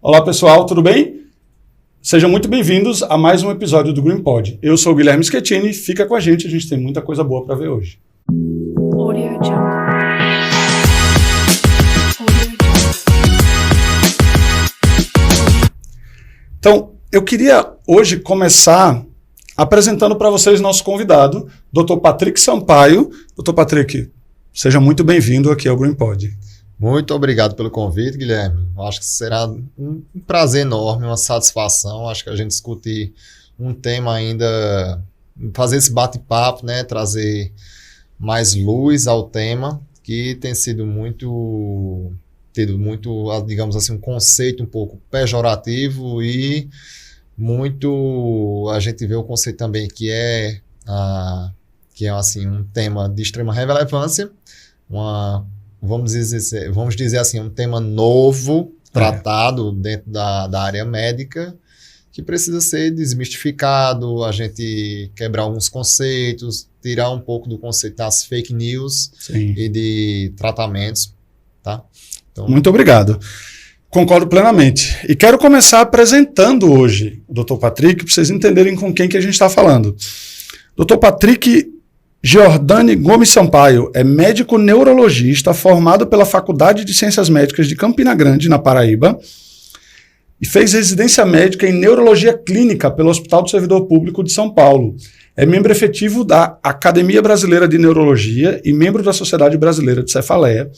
Olá pessoal, tudo bem? Sejam muito bem-vindos a mais um episódio do Green Pod. Eu sou o Guilherme Schettini, fica com a gente tem muita coisa boa para ver hoje. Então, eu queria hoje começar apresentando para vocês nosso convidado, Dr. Patrick Sampaio. Dr. Patrick, seja muito bem-vindo aqui ao Green Pod. Muito obrigado pelo convite, Guilherme. Acho que será um prazer enorme, uma satisfação. Acho que a gente discutir um tema ainda, fazer esse bate-papo, né? Trazer mais luz ao tema, que tem sido tido muito, digamos assim, um conceito um pouco pejorativo e muito, a gente vê o conceito também que é assim, um tema de extrema relevância, vamos dizer assim, um tema novo, tratado dentro da área médica, que precisa ser desmistificado, a gente quebrar alguns conceitos, tirar um pouco do conceito das fake news. Sim. E de tratamentos, tá? Então, muito obrigado. Concordo plenamente. E quero começar apresentando hoje o Dr. Patrick, para vocês entenderem com quem que a gente está falando. Dr. Patrick Giordani Gomes Sampaio é médico neurologista formado pela Faculdade de Ciências Médicas de Campina Grande, na Paraíba, e fez residência médica em Neurologia Clínica pelo Hospital do Servidor Público de São Paulo. É membro efetivo da Academia Brasileira de Neurologia e membro da Sociedade Brasileira de Cefaleia,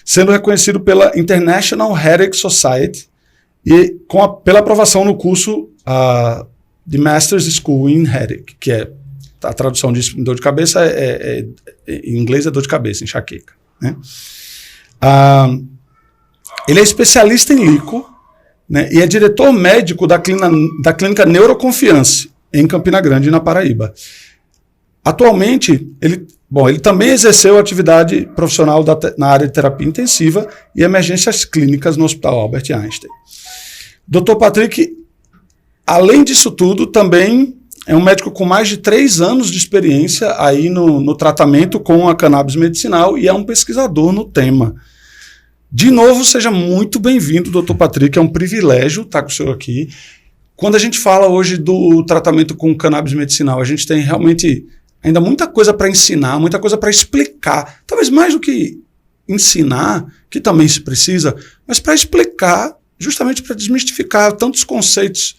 sendo reconhecido pela International Headache Society e pela aprovação no curso de Master's School in Headache, que é a tradução disso em dor de cabeça, em inglês é dor de cabeça, enxaqueca. Né? Ele é especialista em lico, né, e é diretor médico da clínica Neuroconfiance, em Campina Grande, na Paraíba. Atualmente, ele também exerceu atividade profissional na área de terapia intensiva e emergências clínicas no Hospital Albert Einstein. Dr. Patrick, além disso tudo, também é um médico com mais de 3 anos de experiência aí no tratamento com a cannabis medicinal e é um pesquisador no tema. De novo, seja muito bem-vindo, Dr. Patrick, é um privilégio estar com o senhor aqui. Quando a gente fala hoje do tratamento com cannabis medicinal, a gente tem realmente ainda muita coisa para ensinar, muita coisa para explicar. Talvez mais do que ensinar, que também se precisa, mas para explicar, justamente para desmistificar tantos conceitos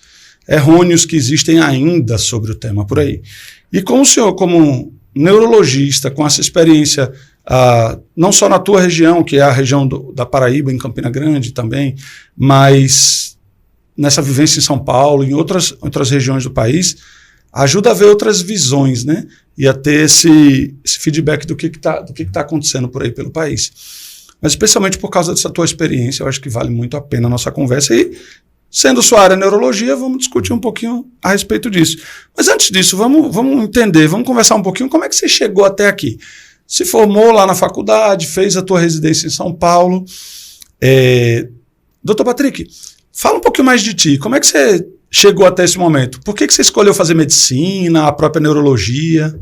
errôneos que existem ainda sobre o tema por aí. E como o senhor, como neurologista, com essa experiência, não só na tua região, que é a região da Paraíba, em Campina Grande também, mas nessa vivência em São Paulo e em outras regiões do país, ajuda a ver outras visões, né? E a ter esse feedback do que tá acontecendo por aí pelo país. Mas especialmente por causa dessa tua experiência, eu acho que vale muito a pena a nossa conversa. E, sendo sua área neurologia, vamos discutir um pouquinho a respeito disso. Mas antes disso, vamos entender, vamos conversar um pouquinho como é que você chegou até aqui. Se formou lá na faculdade, fez a tua residência em São Paulo. Dr. Patrick, fala um pouquinho mais de ti. Como é que você chegou até esse momento? Por que você escolheu fazer medicina, a própria neurologia?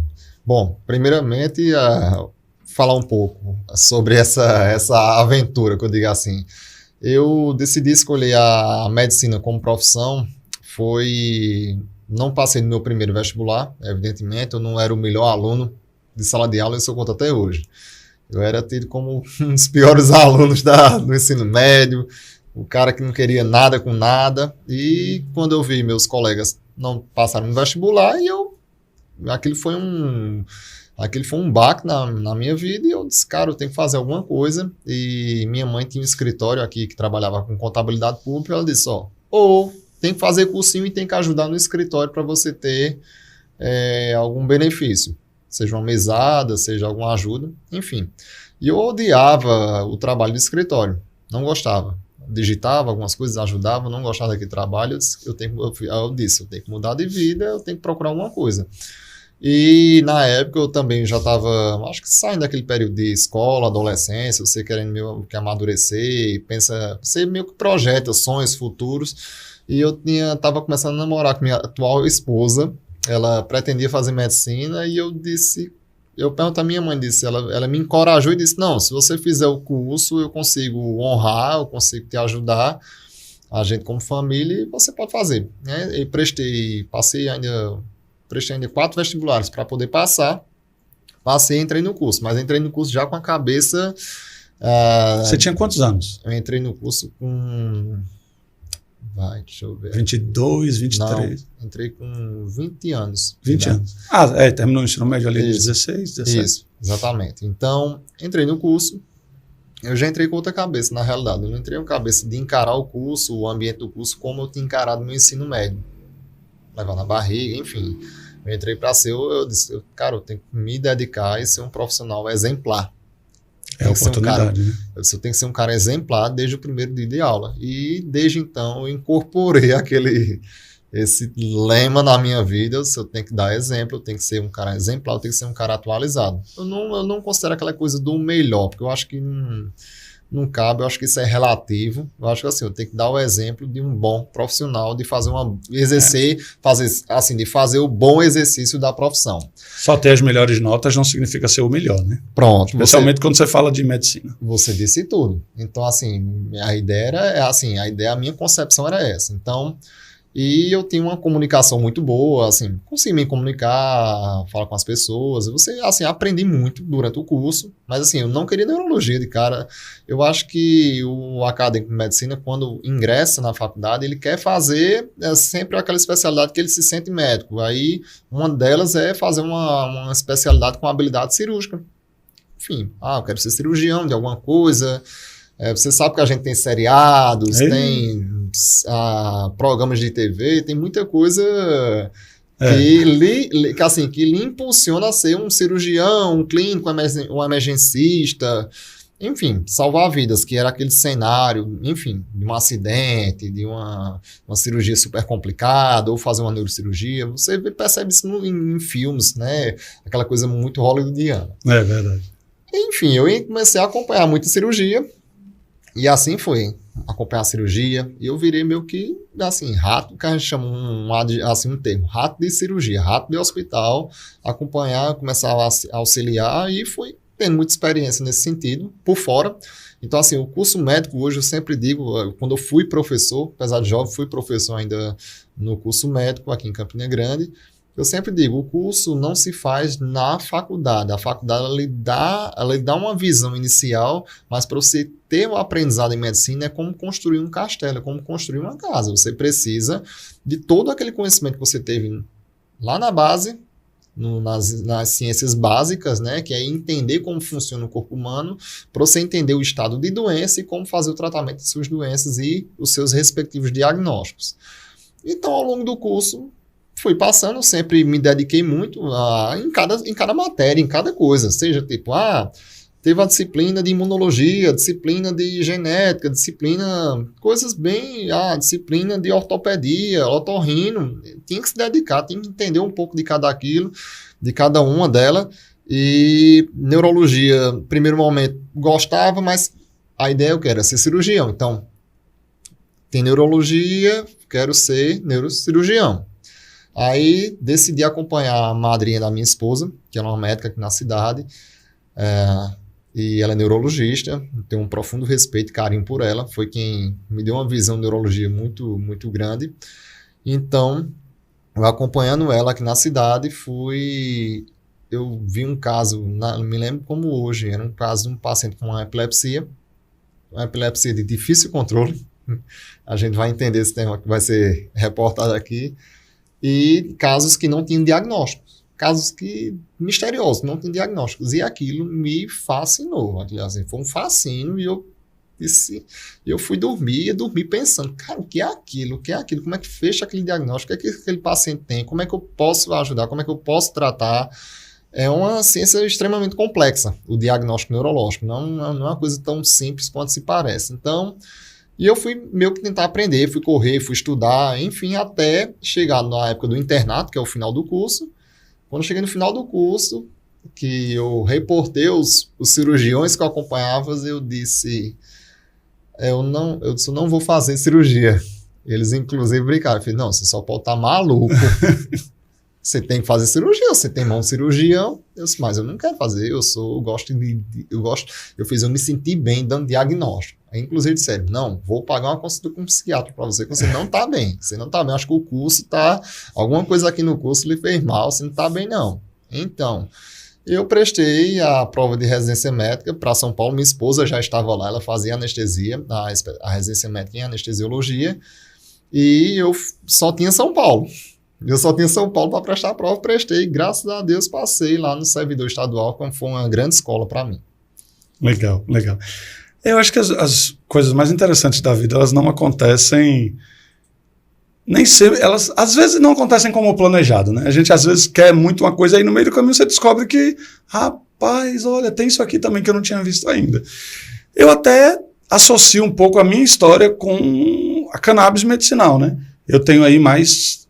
Bom, primeiramente, falar um pouco sobre essa aventura, que eu digo assim. Eu decidi escolher a medicina como profissão, não passei no meu primeiro vestibular, evidentemente, eu não era o melhor aluno de sala de aula, isso eu conto até hoje. Eu era tido como um dos piores alunos do ensino médio, o cara que não queria nada com nada, e quando eu vi meus colegas não passaram no vestibular, aquele foi um baque na minha vida, e eu disse, cara, eu tenho que fazer alguma coisa. E minha mãe tinha um escritório aqui que trabalhava com contabilidade pública, ela disse, ou tem que fazer cursinho e tem que ajudar no escritório para você ter algum benefício, seja uma mesada, seja alguma ajuda, enfim. E eu odiava o trabalho de escritório, não gostava. Digitava algumas coisas, ajudava, não gostava daquele trabalho, eu disse, eu tenho que mudar de vida, eu tenho que procurar alguma coisa. E na época eu também já estava, acho que saindo daquele período de escola, adolescência, você querendo meio que amadurecer, você meio que projeta sonhos futuros, e eu estava começando a namorar com minha atual esposa, ela pretendia fazer medicina, e eu perguntei à minha mãe, ela me encorajou e disse, não, se você fizer o curso, eu consigo honrar, eu consigo te ajudar a gente como família, você pode fazer, né? E prestei ainda 4 vestibulares para poder passar. Passei e entrei no curso, mas entrei no curso já com a cabeça... Você tinha quantos anos? Eu entrei no curso com... deixa eu ver. 22, 23? Não, entrei com 20 anos. 20 anos. Terminou o ensino médio ali de 16, 17. Isso, exatamente. Então, entrei no curso, eu já entrei com outra cabeça, na realidade. Eu não entrei com a cabeça de encarar o curso, o ambiente do curso, como eu tinha encarado no ensino médio. Levar na barriga, enfim... Eu entrei para ser, eu disse, cara, eu tenho que me dedicar e ser um profissional exemplar. É a oportunidade, né? Eu disse, eu tenho que ser um cara exemplar desde o primeiro dia de aula. E desde então eu incorporei esse lema na minha vida. Eu disse, eu tenho que dar exemplo, eu tenho que ser um cara exemplar, eu tenho que ser um cara atualizado. Eu não considero aquela coisa do melhor, porque eu acho que não cabe, eu acho que isso é relativo. Eu acho que assim, eu tenho que dar o exemplo de um bom profissional, de fazer de fazer o bom exercício da profissão. Só ter as melhores notas não significa ser o melhor, né? Pronto. Especialmente quando você fala de medicina. Você disse tudo. Então, assim, a minha concepção era essa. Então, e eu tinha uma comunicação muito boa, assim, consegui me comunicar, falar com as pessoas. Aprendi muito durante o curso, mas assim, eu não queria neurologia de cara. Eu acho que o acadêmico de medicina, quando ingressa na faculdade, ele quer fazer sempre aquela especialidade que ele se sente médico. Aí, uma delas é fazer uma especialidade com habilidade cirúrgica. Enfim, eu quero ser cirurgião de alguma coisa. Você sabe que a gente tem seriados, tem programas de TV, tem muita coisa que lhe impulsiona a ser um cirurgião, um clínico, um emergencista, enfim, salvar vidas, que era aquele cenário, enfim, de um acidente, de uma cirurgia super complicada, ou fazer uma neurocirurgia. Você percebe isso em filmes, né? Aquela coisa muito hollywoodiana. É verdade. Enfim, eu comecei a acompanhar muita cirurgia. E assim foi, acompanhar a cirurgia, e eu virei meio que, assim, rato, que a gente chama um termo, rato de cirurgia, rato de hospital, acompanhar, começar a auxiliar, e fui tendo muita experiência nesse sentido, por fora. Então, assim, o curso médico hoje, eu sempre digo, quando eu fui professor, apesar de jovem, fui professor ainda no curso médico, aqui em Campina Grande. Eu sempre digo, o curso não se faz na faculdade. A faculdade ela lhe dá uma visão inicial, mas para você ter um aprendizado em medicina é como construir um castelo, é como construir uma casa. Você precisa de todo aquele conhecimento que você teve lá na base, nas ciências básicas, né, que é entender como funciona o corpo humano, para você entender o estado de doença e como fazer o tratamento de suas doenças e os seus respectivos diagnósticos. Então, ao longo do curso, fui passando, sempre me dediquei muito em cada matéria, em cada coisa, seja tipo, teve a disciplina de imunologia, disciplina de genética, coisas bem, disciplina de ortopedia, otorrino, tinha que se dedicar, tinha que entender um pouco de cada uma delas, e neurologia, no primeiro momento, gostava, mas a ideia eu quero ser cirurgião, então, tem neurologia, quero ser neurocirurgião. Aí decidi acompanhar a madrinha da minha esposa, que é uma médica aqui na cidade, e ela é neurologista, tenho um profundo respeito e carinho por ela, foi quem me deu uma visão de neurologia muito, muito grande. Então, eu acompanhando ela aqui na cidade, eu vi um caso, me lembro como hoje, era um caso de um paciente com uma epilepsia de difícil controle, a gente vai entender esse tema que vai ser reportado aqui, e casos que não tinham diagnósticos, casos misteriosos, não tinham diagnósticos, e aquilo me fascinou, assim, foi um fascínio, e eu fui dormir pensando, cara, o que é aquilo, como é que fecha aquele diagnóstico, o que é que aquele paciente tem, como é que eu posso ajudar, como é que eu posso tratar. É uma ciência extremamente complexa, o diagnóstico neurológico, não é uma coisa tão simples quanto se parece. Então, e eu fui meio que tentar aprender, fui correr, fui estudar, enfim, até chegar na época do internato, que é o final do curso. Quando eu cheguei no final do curso, que eu reportei os cirurgiões que eu acompanhava, eu disse, eu não vou fazer cirurgia. Eles, inclusive, brincaram. Eu falei, não, você só pode estar maluco. Você tem que fazer cirurgia, você tem mão de cirurgião. Eu disse, mas eu não quero fazer, eu me senti bem dando diagnóstico. Inclusive disseram, não, vou pagar uma consulta com um psiquiatra para você, que você não está bem. Você não está bem, acho que o curso está... Alguma coisa aqui no curso lhe fez mal, você não está bem não. Então, eu prestei a prova de residência médica para São Paulo, minha esposa já estava lá, ela fazia anestesia, a residência médica em anestesiologia, e eu só tinha São Paulo. Eu só tinha São Paulo para prestar a prova, prestei, graças a Deus passei lá no servidor estadual, como foi uma grande escola para mim. Legal, legal. Eu acho que as coisas mais interessantes da vida, elas não acontecem, nem sempre, elas às vezes não acontecem como planejado, né? A gente às vezes quer muito uma coisa e no meio do caminho você descobre que, rapaz, olha, tem isso aqui também que eu não tinha visto ainda. Eu até associo um pouco a minha história com a cannabis medicinal, né? Eu tenho aí mais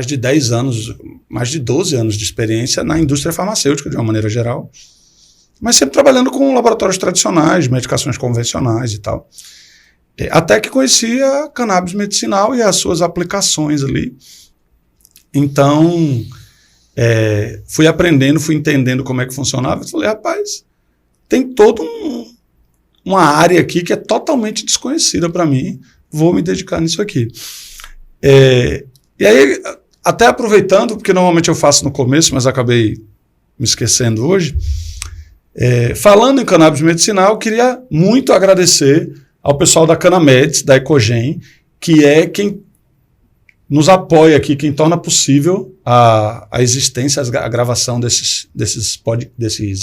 de 10 anos, mais de 12 anos de experiência na indústria farmacêutica, de uma maneira geral, mas sempre trabalhando com laboratórios tradicionais, medicações convencionais e tal. Até que conheci a cannabis medicinal e as suas aplicações ali. Então, fui aprendendo, fui entendendo como é que funcionava. Eu falei, rapaz, tem toda uma área aqui que é totalmente desconhecida para mim, vou me dedicar nisso aqui. E aí, até aproveitando, porque normalmente eu faço no começo, mas acabei me esquecendo hoje, falando em cannabis medicinal, eu queria muito agradecer ao pessoal da Canameds, da Ecogen, que é quem nos apoia aqui, quem torna possível a existência, a gravação desses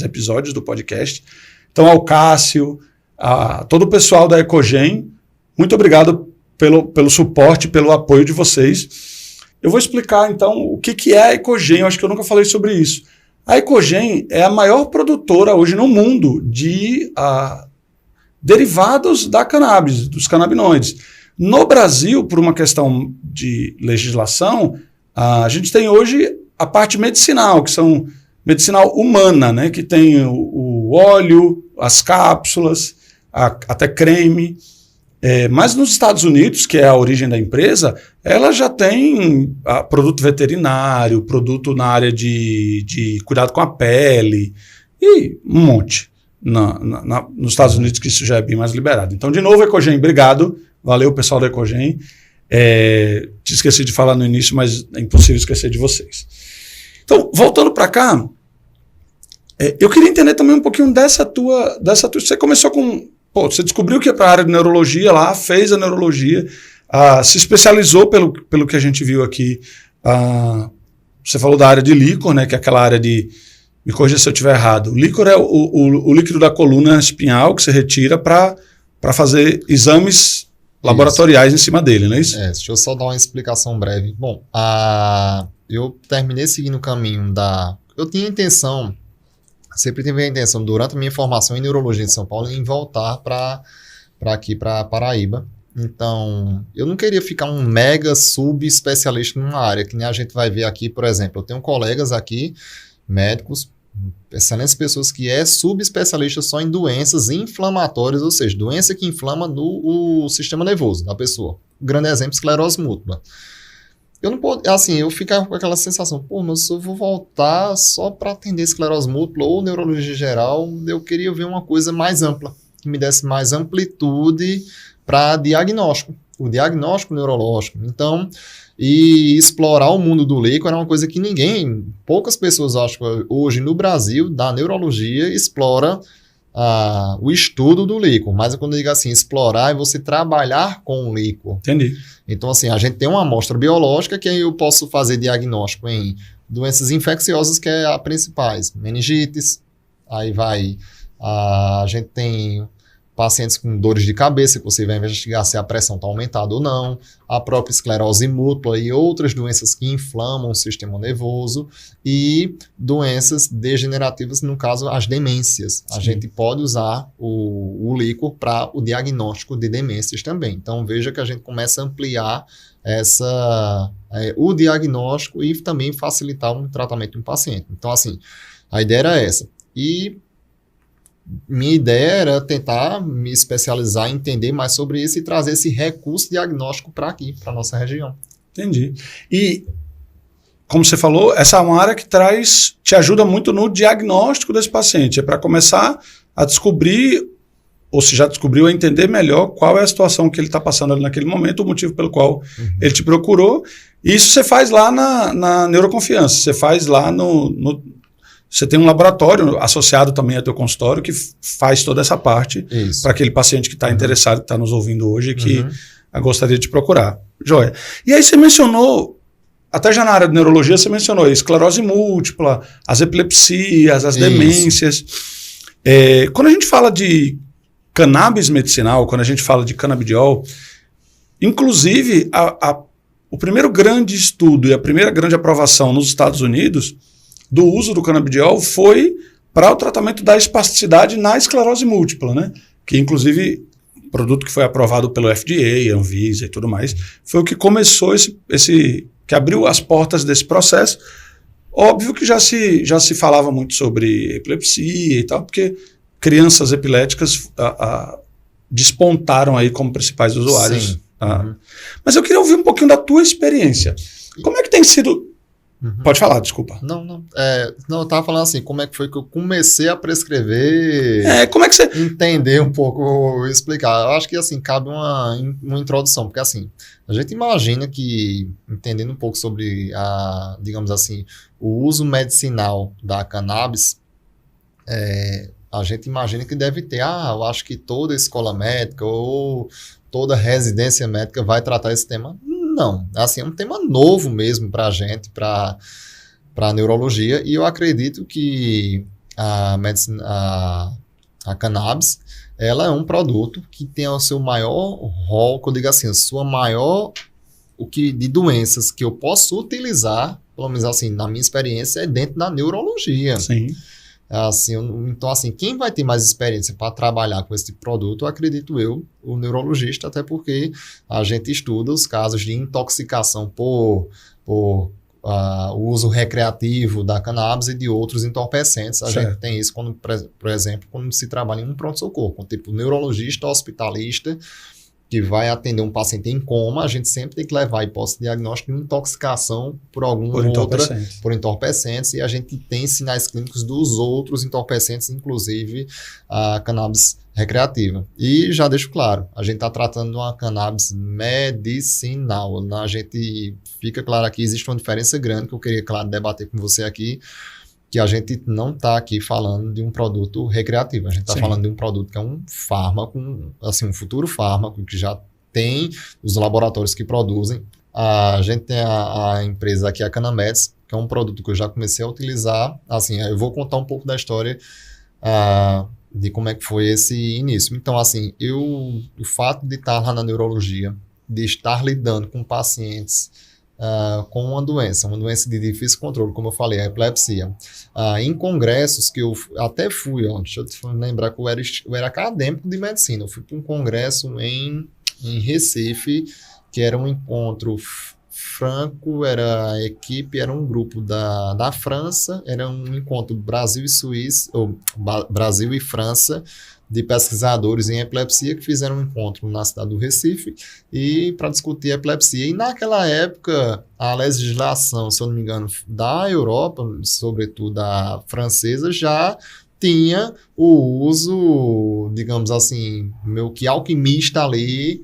episódios do podcast. Então, ao Cássio, a todo o pessoal da Ecogen, muito obrigado pelo suporte, pelo apoio de vocês. Eu vou explicar, então, o que é a Ecogen. Eu acho que eu nunca falei sobre isso. A Ecogen é a maior produtora hoje no mundo de derivados da cannabis, dos canabinoides. No Brasil, por uma questão de legislação, a gente tem hoje a parte medicinal, que são medicinal humana, né, que tem o óleo, as cápsulas, até creme. Mas nos Estados Unidos, que é a origem da empresa, ela já tem produto veterinário, produto na área de cuidado com a pele e um monte. Nos Estados Unidos, que isso já é bem mais liberado. Então, de novo, Ecogen, obrigado. Valeu, pessoal da Ecogen. Te esqueci de falar no início, mas é impossível esquecer de vocês. Então, voltando para cá, eu queria entender também um pouquinho dessa tua... Você começou com... você descobriu que ia para a área de neurologia lá, fez a neurologia, se especializou pelo que a gente viu aqui. Você falou da área de líquor, né, que é aquela área de... Me corrija se eu estiver errado. O líquor é o líquido da coluna espinhal que você retira para fazer exames laboratoriais em cima dele, não é isso? Deixa eu só dar uma explicação breve. Bom, eu terminei seguindo o caminho da... Eu tinha a intenção... Sempre tive a intenção, durante a minha formação em neurologia em São Paulo, em voltar para aqui, para Paraíba. Então, eu não queria ficar um mega subespecialista numa área, que nem a gente vai ver aqui, por exemplo. Eu tenho colegas aqui, médicos, excelentes pessoas que subespecialista só em doenças inflamatórias, ou seja, doença que inflama o sistema nervoso da pessoa. Grande exemplo, esclerose múltipla. Eu não posso, eu ficava com aquela sensação, mas eu vou voltar só para atender esclerose múltipla ou neurologia geral, eu queria ver uma coisa mais ampla, que me desse mais amplitude para diagnóstico, o diagnóstico neurológico. Então, e explorar o mundo do líquido era uma coisa que poucas pessoas, acho que hoje no Brasil, da neurologia, explora o estudo do líquido. Mas quando eu digo assim, explorar é você trabalhar com o líquido. Entendi. Então, assim, a gente tem uma amostra biológica que eu posso fazer diagnóstico em doenças infecciosas, que é a principais, meningites, aí a gente tem pacientes com dores de cabeça, que você vai investigar se a pressão está aumentada ou não, a própria esclerose múltipla e outras doenças que inflamam o sistema nervoso e doenças degenerativas, no caso, as demências. Sim. A gente pode usar o líquor para o diagnóstico de demências também. Então, veja que a gente começa a ampliar o diagnóstico e também facilitar um tratamento de um paciente. Então, assim, a ideia era essa. E minha ideia era tentar me especializar, entender mais sobre isso e trazer esse recurso diagnóstico para aqui, para a nossa região. Entendi. E, como você falou, essa é uma área que te ajuda muito no diagnóstico desse paciente. É para começar a descobrir ou se já descobriu, é entender melhor qual é a situação que ele está passando ali naquele momento, o motivo pelo qual ele te procurou. E isso você faz lá na neuroconfiança, você faz lá você tem um laboratório associado também ao teu consultório que faz toda essa parte para aquele paciente que está interessado, que está nos ouvindo hoje e que gostaria de procurar. Joia. E aí você mencionou, até já na área de neurologia, você mencionou a esclerose múltipla, as epilepsias, as demências. Quando a gente fala de cannabis medicinal, quando a gente fala de canabidiol, inclusive o primeiro grande estudo e a primeira grande aprovação nos Estados Unidos do uso do canabidiol foi para o tratamento da espasticidade na esclerose múltipla, né? Que inclusive o produto que foi aprovado pelo FDA, Anvisa e tudo mais, foi o que começou que abriu as portas desse processo. Óbvio que já se falava muito sobre epilepsia e tal, porque crianças epiléticas despontaram aí como principais usuários. Mas eu queria ouvir um pouquinho da tua experiência. Como é que tem sido... Pode falar, desculpa. Não, eu tava falando assim, como é que foi que eu comecei a prescrever... como é que você... Entender um pouco, explicar. Eu acho que, assim, cabe uma introdução, porque, assim, a gente imagina que, entendendo um pouco sobre, digamos assim, o uso medicinal da cannabis, a gente imagina que deve ter, eu acho que toda escola médica ou toda residência médica vai tratar esse tema. Não, assim, é um tema novo mesmo para a gente, para a neurologia, e eu acredito que a cannabis, ela é um produto que tem o seu maior rol, que eu digo assim, a sua maior, de doenças que eu posso utilizar, pelo menos assim, na minha experiência, é dentro da neurologia. Sim. Assim, então, assim, quem vai ter mais experiência para trabalhar com esse produto, acredito eu, o neurologista, até porque a gente estuda os casos de intoxicação por o uso recreativo da cannabis e de outros entorpecentes. A gente tem isso, por exemplo, quando se trabalha em um pronto-socorro, com tipo neurologista, hospitalista, que vai atender um paciente em coma, a gente sempre tem que levar a hipótese de diagnóstico de intoxicação por entorpecentes, e a gente tem sinais clínicos dos outros entorpecentes, inclusive a cannabis recreativa. E já deixo claro, a gente está tratando de uma cannabis medicinal. A gente fica claro aqui, existe uma diferença grande que eu queria, claro, debater com você aqui, que a gente não está aqui falando de um produto recreativo, a gente está falando de um produto que é um fármaco, assim, um futuro fármaco, que já tem os laboratórios que produzem. A gente tem a empresa aqui, a Canameds, que é um produto que eu já comecei a utilizar. Assim, eu vou contar um pouco da história de como é que foi esse início. Então, assim, o fato de estar lá na neurologia, de estar lidando com pacientes com uma doença de difícil controle, como eu falei, a epilepsia. Em congressos que eu até fui, deixa eu te lembrar que eu era acadêmico de medicina, eu fui para um congresso em Recife, que era um encontro franco, era um grupo da França, era um encontro Brasil e Suíça, ou Brasil e França, de pesquisadores em epilepsia que fizeram um encontro na cidade do Recife e para discutir epilepsia. E naquela época, a legislação, se eu não me engano, da Europa, sobretudo a francesa, já tinha o uso, digamos assim, meio que alquimista ali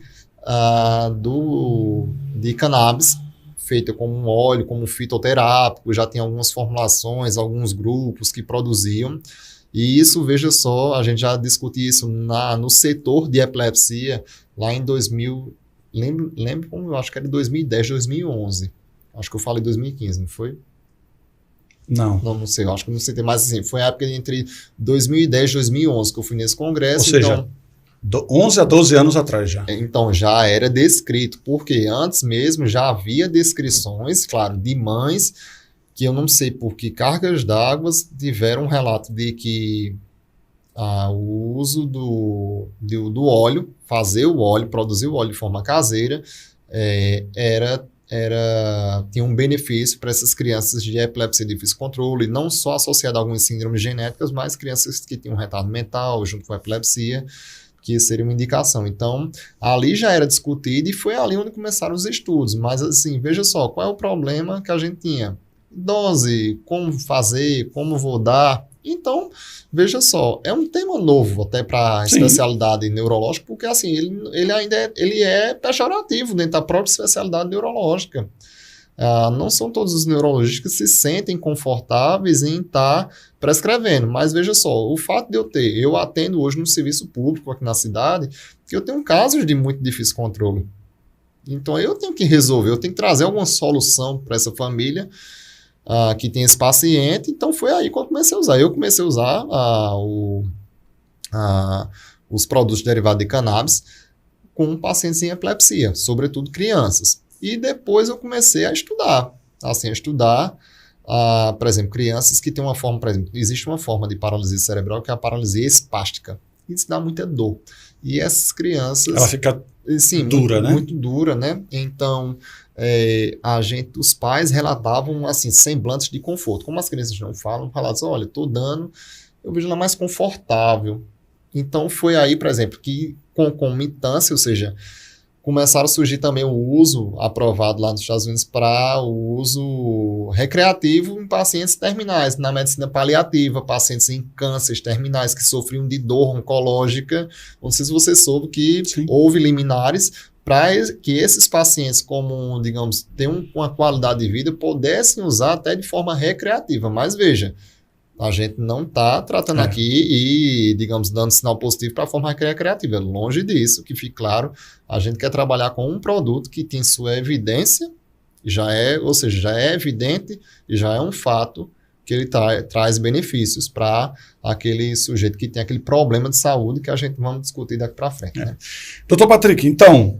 de cannabis, feita como um óleo, como um fitoterápico, já tem algumas formulações, alguns grupos que produziam. E isso, veja só, a gente já discutiu isso no setor de epilepsia lá em 2000, lembro como eu acho que era 2010, 2011. Acho que eu falei 2015, não foi? Não sei, eu acho que não sei, mais assim, foi a época entre 2010 e 2011 que eu fui nesse congresso. Ou seja, 11 a 12 anos atrás já. Então, já era descrito, porque antes mesmo já havia descrições, claro, de mães, que eu não sei por que cargas d'água tiveram um relato de que o uso do óleo, fazer o óleo, produzir o óleo de forma caseira, tinha um benefício para essas crianças de epilepsia de difícil controle, não só associado a algumas síndromes genéticas, mas crianças que tinham retardo mental junto com a epilepsia, que seria uma indicação. Então, ali já era discutido e foi ali onde começaram os estudos. Mas, assim, veja só, qual é o problema que a gente tinha? Dose, como fazer, como vou dar, Então, veja só, é um tema novo até para a especialidade neurológica, porque assim, ele ainda é pejorativo dentro da própria especialidade neurológica. Não são todos os neurologistas que se sentem confortáveis em estar prescrevendo, mas veja só, o fato de eu atendo hoje no serviço público aqui na cidade, que eu tenho casos de muito difícil controle. Então eu tenho que resolver, eu tenho que trazer alguma solução para essa família que tem esse paciente. Então foi aí que eu comecei a usar. Eu comecei a usar os produtos derivados de cannabis com pacientes em epilepsia, sobretudo crianças. E depois eu comecei a estudar, por exemplo, crianças que têm uma forma, por exemplo, existe uma forma de paralisia cerebral que é a paralisia espástica. Isso dá muita dor. E essas crianças... Ela fica dura, né? Muito dura, né? Então, os pais relatavam, assim, semblantes de conforto. Como as crianças não falam, falavam assim, olha, estou dando, eu vejo ela mais confortável. Então, foi aí, por exemplo, que com concomitância, ou seja, começaram a surgir também o uso aprovado lá nos Estados Unidos para o uso recreativo em pacientes terminais, na medicina paliativa, pacientes em cânceres terminais que sofriam de dor oncológica. Não sei se você soube que houve liminares para que esses pacientes, como, digamos, tenham uma qualidade de vida, pudessem usar até de forma recreativa. Mas veja, a gente não está tratando aqui e, digamos, dando sinal positivo para a forma recreativa. Longe disso, que fique claro, a gente quer trabalhar com um produto que tem sua evidência, ou seja, já é evidente e já é um fato que ele traz benefícios para aquele sujeito que tem aquele problema de saúde que a gente vamos discutir daqui para frente. Né? Doutor Patrick, então,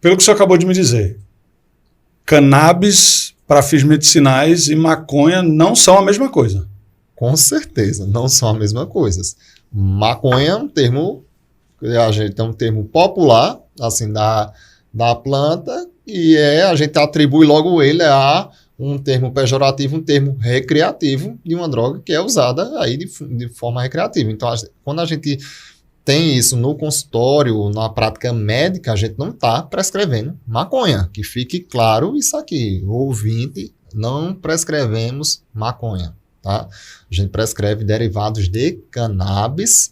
pelo que o senhor acabou de me dizer, cannabis para fins medicinais e maconha não são a mesma coisa. Com certeza, não são a mesma coisa. Maconha é um termo, a gente tem um termo popular, assim, da planta, e a gente atribui logo ele a um termo pejorativo, um termo recreativo de uma droga que é usada aí de forma recreativa. Então, quando a gente tem isso no consultório, na prática médica, a gente não está prescrevendo maconha. Que fique claro isso aqui, ouvinte, não prescrevemos maconha, tá? A gente prescreve derivados de cannabis,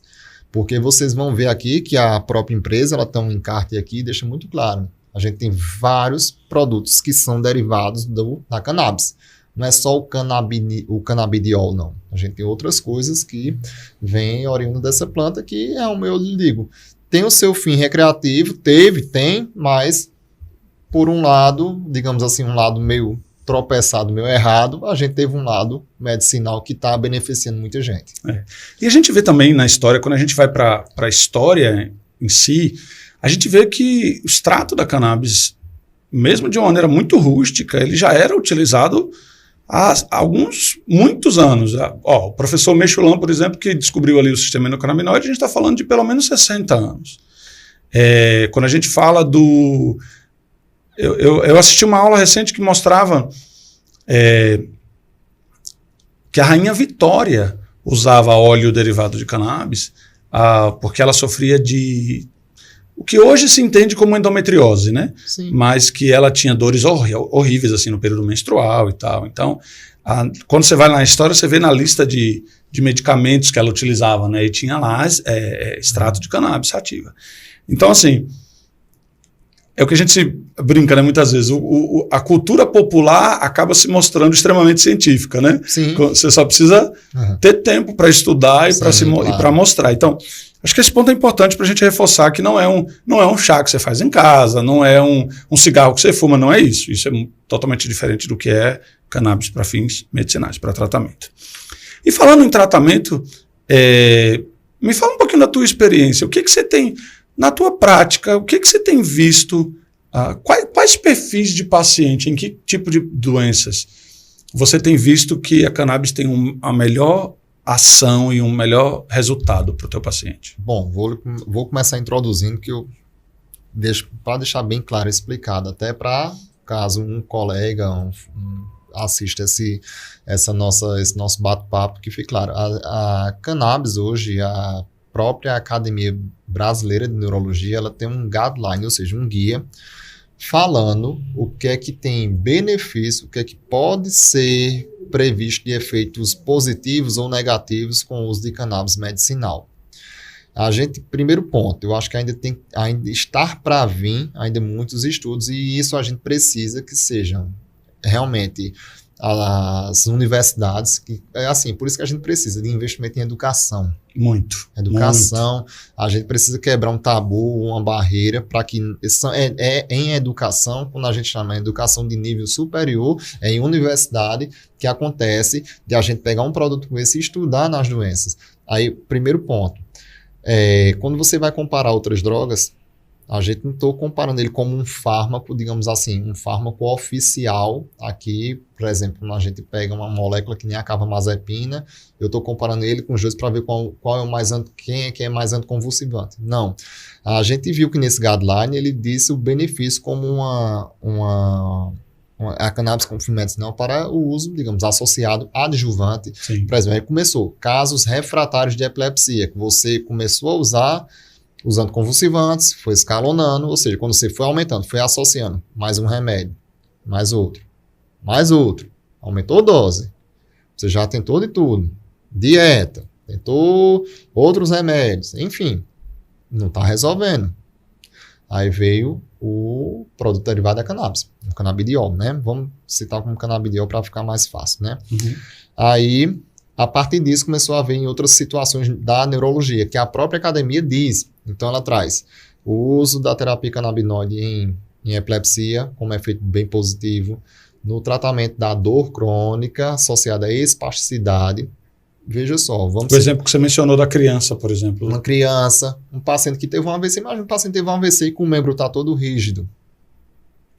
porque vocês vão ver aqui que a própria empresa, ela tem um encarte aqui, deixa muito claro. A gente tem vários produtos que são derivados da cannabis. Não é só o canabidiol, não. A gente tem outras coisas que vêm oriundo dessa planta que, eu lhe digo, tem o seu fim recreativo, tem, mas por um lado, digamos assim, um lado meio tropeçado, meio errado, a gente teve um lado medicinal que está beneficiando muita gente. E a gente vê também na história, quando a gente vai para a história em si, a gente vê que o extrato da cannabis, mesmo de uma maneira muito rústica, ele já era utilizado há muitos anos. O professor Mechoulam, por exemplo, que descobriu ali o sistema endocannabinoide, a gente está falando de pelo menos 60 anos. Quando a gente fala do... Eu assisti uma aula recente que mostrava que a rainha Vitória usava óleo derivado de cannabis porque ela sofria de... o que hoje se entende como endometriose, né? Sim. Mas que ela tinha dores horríveis assim, no período menstrual e tal. Então, quando você vai na história, você vê na lista de medicamentos que ela utilizava, né? E tinha lá extrato de cannabis sativa. Então, assim, é o que a gente brinca, né, muitas vezes. A cultura popular acaba se mostrando extremamente científica, né? Sim. Você só precisa ter tempo para estudar e para mostrar. Então, acho que esse ponto é importante para a gente reforçar que não é um chá que você faz em casa, não é um cigarro que você fuma, não é isso. Isso é totalmente diferente do que é cannabis para fins medicinais, para tratamento. E falando em tratamento, me fala um pouquinho da tua experiência. O que você tem, na tua prática, o que você tem visto, quais perfis de paciente, em que tipo de doenças você tem visto que a cannabis tem a melhor ação e um melhor resultado para o teu paciente? Bom, vou começar introduzindo que eu para deixar bem claro, explicado, até para caso um colega assista esse nosso bate-papo, que fique claro. A cannabis hoje, a própria Academia Brasileira de Neurologia, ela tem um guideline, ou seja, um guia falando o que é que tem benefício, o que é que pode ser previsto de efeitos positivos ou negativos com o uso de cannabis medicinal. Primeiro ponto, eu acho que ainda estar para vir ainda muitos estudos, e isso a gente precisa que sejam realmente as universidades, por isso que a gente precisa de investimento em educação. Muito. Educação, a gente precisa quebrar um tabu, uma barreira, para que em educação, quando a gente chama de educação de nível superior, é em universidade que acontece de a gente pegar um produto com esse e estudar nas doenças. Aí, primeiro ponto, quando você vai comparar outras drogas, a gente não está comparando ele como um fármaco, digamos assim, um fármaco oficial. Aqui, por exemplo, quando a gente pega uma molécula que nem a carbamazepina, eu estou comparando ele com os dois para ver qual é o mais quem é mais anticonvulsivante. Não. A gente viu que nesse guideline ele disse o benefício como a cannabis como fim medicinal para o uso, digamos, associado adjuvante. Sim. Por exemplo, aí começou casos refratários de epilepsia, que você começou a usar usando convulsivantes, foi escalonando, ou seja, quando você foi aumentando, foi associando mais um remédio, mais outro, aumentou a dose, você já tentou de tudo, dieta, tentou outros remédios, enfim, não está resolvendo. Aí veio o produto derivado da cannabis, o canabidiol, né? Vamos citar como canabidiol para ficar mais fácil, né? Uhum. Aí, a partir disso, começou a haver em outras situações da neurologia, que a própria academia diz. Então, ela traz o uso da terapia canabinoide em epilepsia, como efeito bem positivo, no tratamento da dor crônica associada à espasticidade. Veja só, vamos... O exemplo que você mencionou da criança, por exemplo. Uma criança, um paciente que teve um AVC, imagina um paciente que teve um AVC e com o membro está todo rígido.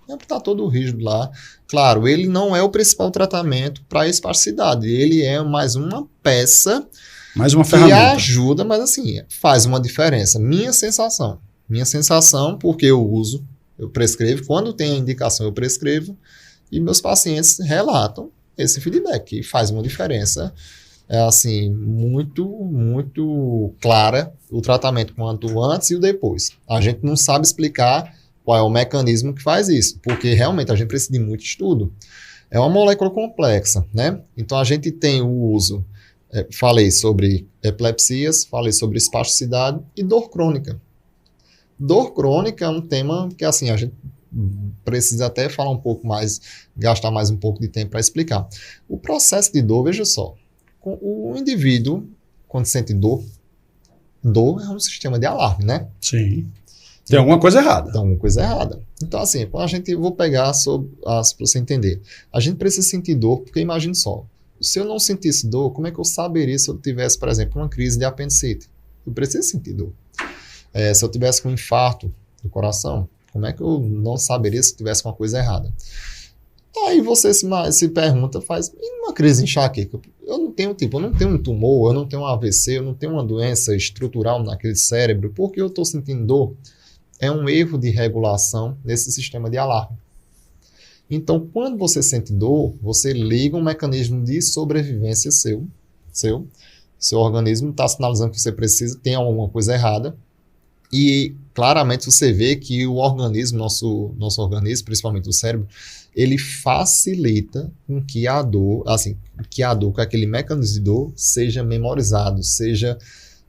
O membro está todo rígido lá. Claro, ele não é o principal tratamento para a espasticidade, ele é mais uma peça... Mais uma que ferramenta. ajuda, mas assim, faz uma diferença. Minha sensação, porque eu uso, eu prescrevo, quando tem a indicação eu prescrevo, e meus pacientes relatam esse feedback, que faz uma diferença, assim, muito, muito clara, o tratamento quanto o antes e o depois. A gente não sabe explicar qual é o mecanismo que faz isso, porque realmente a gente precisa de muito estudo. É uma molécula complexa, né? Então a gente tem o uso... falei sobre epilepsias, falei sobre espasticidade e dor crônica. Dor crônica é um tema que, assim, a gente precisa até falar um pouco mais, gastar mais um pouco de tempo para explicar. O processo de dor, veja só, o indivíduo, quando sente dor é um sistema de alarme, né? Sim. Tem alguma coisa errada. Tem alguma coisa errada. Então, assim, quando vou pegar para você entender, a gente precisa sentir dor, porque imagine só, se eu não sentisse dor, como é que eu saberia se eu tivesse, por exemplo, uma crise de apendicite? Eu preciso sentir dor. Se eu tivesse com um infarto do coração, como é que eu não saberia se tivesse uma coisa errada? Aí você se pergunta, e uma crise de enxaqueca? Eu não tenho um tumor, eu não tenho um AVC, eu não tenho uma doença estrutural naquele cérebro, por que eu estou sentindo dor? É um erro de regulação nesse sistema de alarme. Então, quando você sente dor, você liga um mecanismo de sobrevivência seu organismo está sinalizando que você tem alguma coisa errada, e claramente você vê que o organismo, nosso organismo, principalmente o cérebro, ele facilita com que a dor, com aquele mecanismo de dor, seja memorizado, seja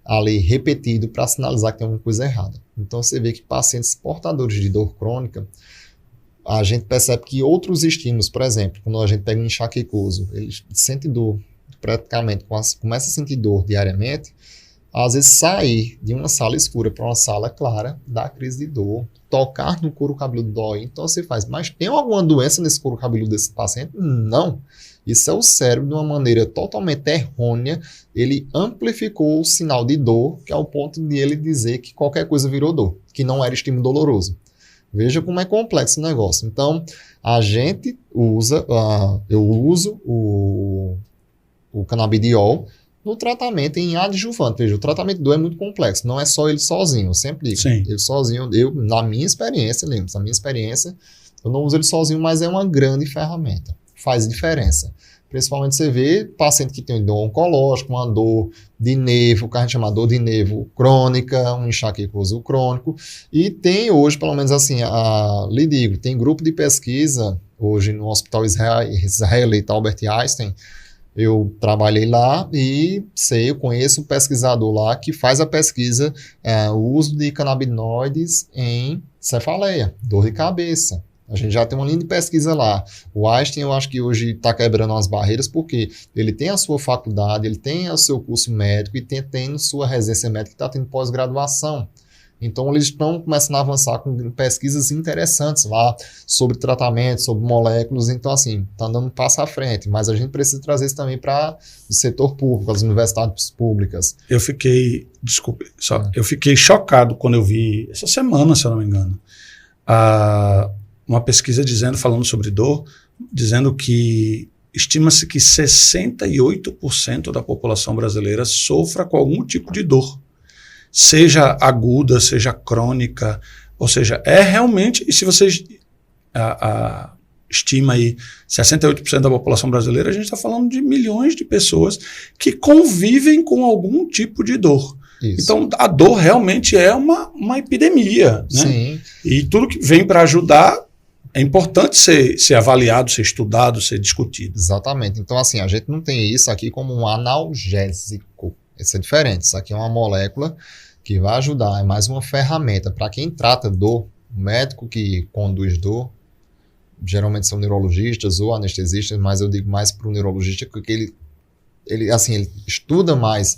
ali repetido para sinalizar que tem alguma coisa errada. Então, você vê que pacientes portadores de dor crônica, a gente percebe que outros estímulos, por exemplo, quando a gente pega um enxaquecoso, ele sente dor, praticamente começa a sentir dor diariamente, às vezes sair de uma sala escura para uma sala clara, dá crise de dor, tocar no couro cabeludo dói, então você faz, mas tem alguma doença nesse couro cabeludo desse paciente? Não. Isso é o cérebro, de uma maneira totalmente errônea, ele amplificou o sinal de dor, que é o ponto de ele dizer que qualquer coisa virou dor, que não era estímulo doloroso. Veja como é complexo o negócio. Então, a gente eu uso o canabidiol no tratamento em adjuvante. Veja, o tratamento de dor é muito complexo, não é só ele sozinho, eu sempre digo. Sim. Ele sozinho, na minha experiência, eu não uso ele sozinho, mas é uma grande ferramenta. faz diferença. Principalmente você vê paciente que tem dor oncológica, uma dor de nervo, que a gente chama dor de nervo crônica, um enxaquecoso crônico. E tem hoje, pelo menos assim, lhe digo, tem grupo de pesquisa hoje no Hospital Israelita Albert Einstein. Eu trabalhei lá e eu conheço um pesquisador lá que faz a pesquisa, o uso de canabinoides em cefaleia, dor de cabeça. A gente já tem uma linha de pesquisa lá. O Einstein, eu acho que hoje está quebrando as barreiras porque ele tem a sua faculdade, ele tem o seu curso médico e tem sua residência médica, está tendo pós-graduação. Então, eles estão começando a avançar com pesquisas interessantes lá sobre tratamento, sobre moléculas. Então, assim, está dando um passo à frente. Mas a gente precisa trazer isso também para o setor público, as universidades públicas. Eu fiquei chocado quando eu vi, essa semana, se eu não me engano, uma pesquisa falando sobre dor, dizendo que estima-se que 68% da população brasileira sofra com algum tipo de dor, seja aguda, seja crônica, ou seja, é realmente, e se você estima aí 68% da população brasileira, a gente está falando de milhões de pessoas que convivem com algum tipo de dor. Isso. Então, a dor realmente é uma epidemia, né? Sim. E tudo que vem para ajudar é importante ser avaliado, ser estudado, ser discutido. Exatamente. Então, assim, a gente não tem isso aqui como um analgésico. Isso é diferente. Isso aqui é uma molécula que vai ajudar, é mais uma ferramenta para quem trata dor. O médico que conduz dor, geralmente são neurologistas ou anestesistas, mas eu digo mais para o neurologista porque ele estuda mais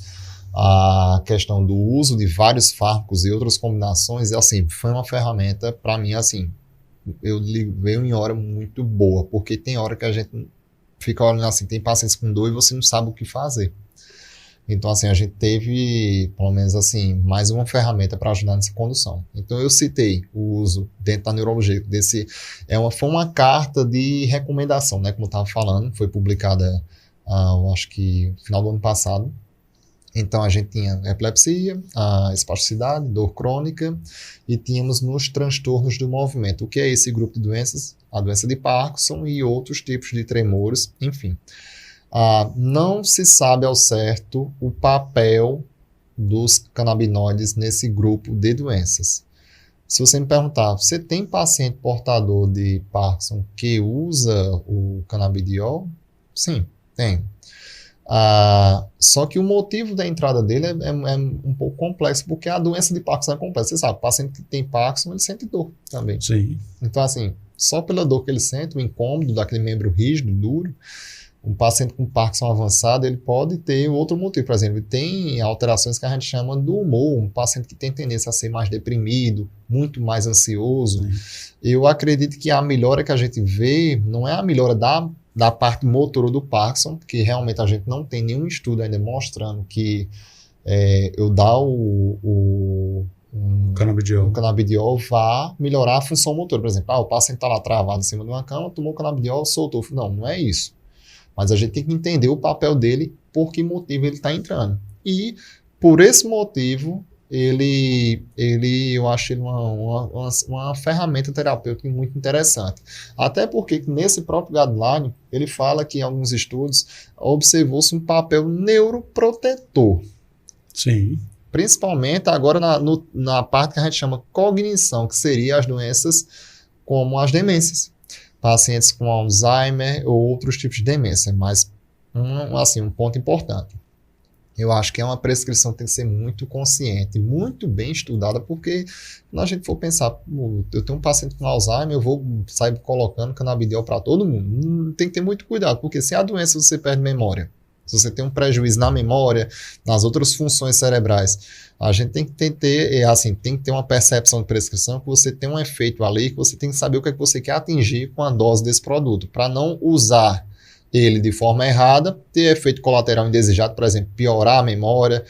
a questão do uso de vários fármacos e outras combinações. E, assim, foi uma ferramenta, para mim, assim, veio em hora muito boa, porque tem hora que a gente fica olhando assim, tem pacientes com dor e você não sabe o que fazer. Então, assim, a gente teve, pelo menos assim, mais uma ferramenta para ajudar nessa condução. Então, eu citei o uso dentro da neurologia foi uma carta de recomendação, né, como eu estava falando, foi publicada, eu acho que no final do ano passado. Então, a gente tinha epilepsia, a espasticidade, dor crônica, e tínhamos nos transtornos do movimento. O que é esse grupo de doenças? A doença de Parkinson e outros tipos de tremores, enfim. Não se sabe ao certo o papel dos canabinoides nesse grupo de doenças. Se você me perguntar, você tem paciente portador de Parkinson que usa o canabidiol? Sim, tem. Só que o motivo da entrada dele é um pouco complexo, porque a doença de Parkinson é complexa. Você sabe, o paciente que tem Parkinson, ele sente dor também. Sim. Então, assim, só pela dor que ele sente, o incômodo daquele membro rígido, duro, um paciente com Parkinson avançado, ele pode ter outro motivo. Por exemplo, tem alterações que a gente chama do humor, um paciente que tem tendência a ser mais deprimido, muito mais ansioso. Sim. Eu acredito que a melhora que a gente vê não é a melhora da parte motora do Parkinson, porque realmente a gente não tem nenhum estudo ainda mostrando que eu dar o canabidiol vá melhorar a função motora. Por exemplo, o paciente está lá travado em cima de uma cama, tomou canabidiol, soltou. Não é isso. Mas a gente tem que entender o papel dele, por que motivo ele está entrando. E, por esse motivo, eu acho ele uma ferramenta terapêutica muito interessante. Até porque nesse próprio guideline, ele fala que em alguns estudos observou-se um papel neuroprotetor. Sim. Principalmente agora na parte que a gente chama cognição, que seria as doenças como as demências. Pacientes com Alzheimer ou outros tipos de demência. Mas, um ponto importante. Eu acho que é uma prescrição que tem que ser muito consciente, muito bem estudada, porque quando a gente for pensar, eu tenho um paciente com Alzheimer, eu vou sair colocando canabidiol para todo mundo. Tem que ter muito cuidado, porque se a doença você perde memória, se você tem um prejuízo na memória, nas outras funções cerebrais, a gente tem que ter uma percepção de prescrição, que você tem um efeito ali, que você tem que saber o que é que você quer atingir com a dose desse produto, para não usar ele de forma errada, ter efeito colateral indesejado, por exemplo, piorar a memória,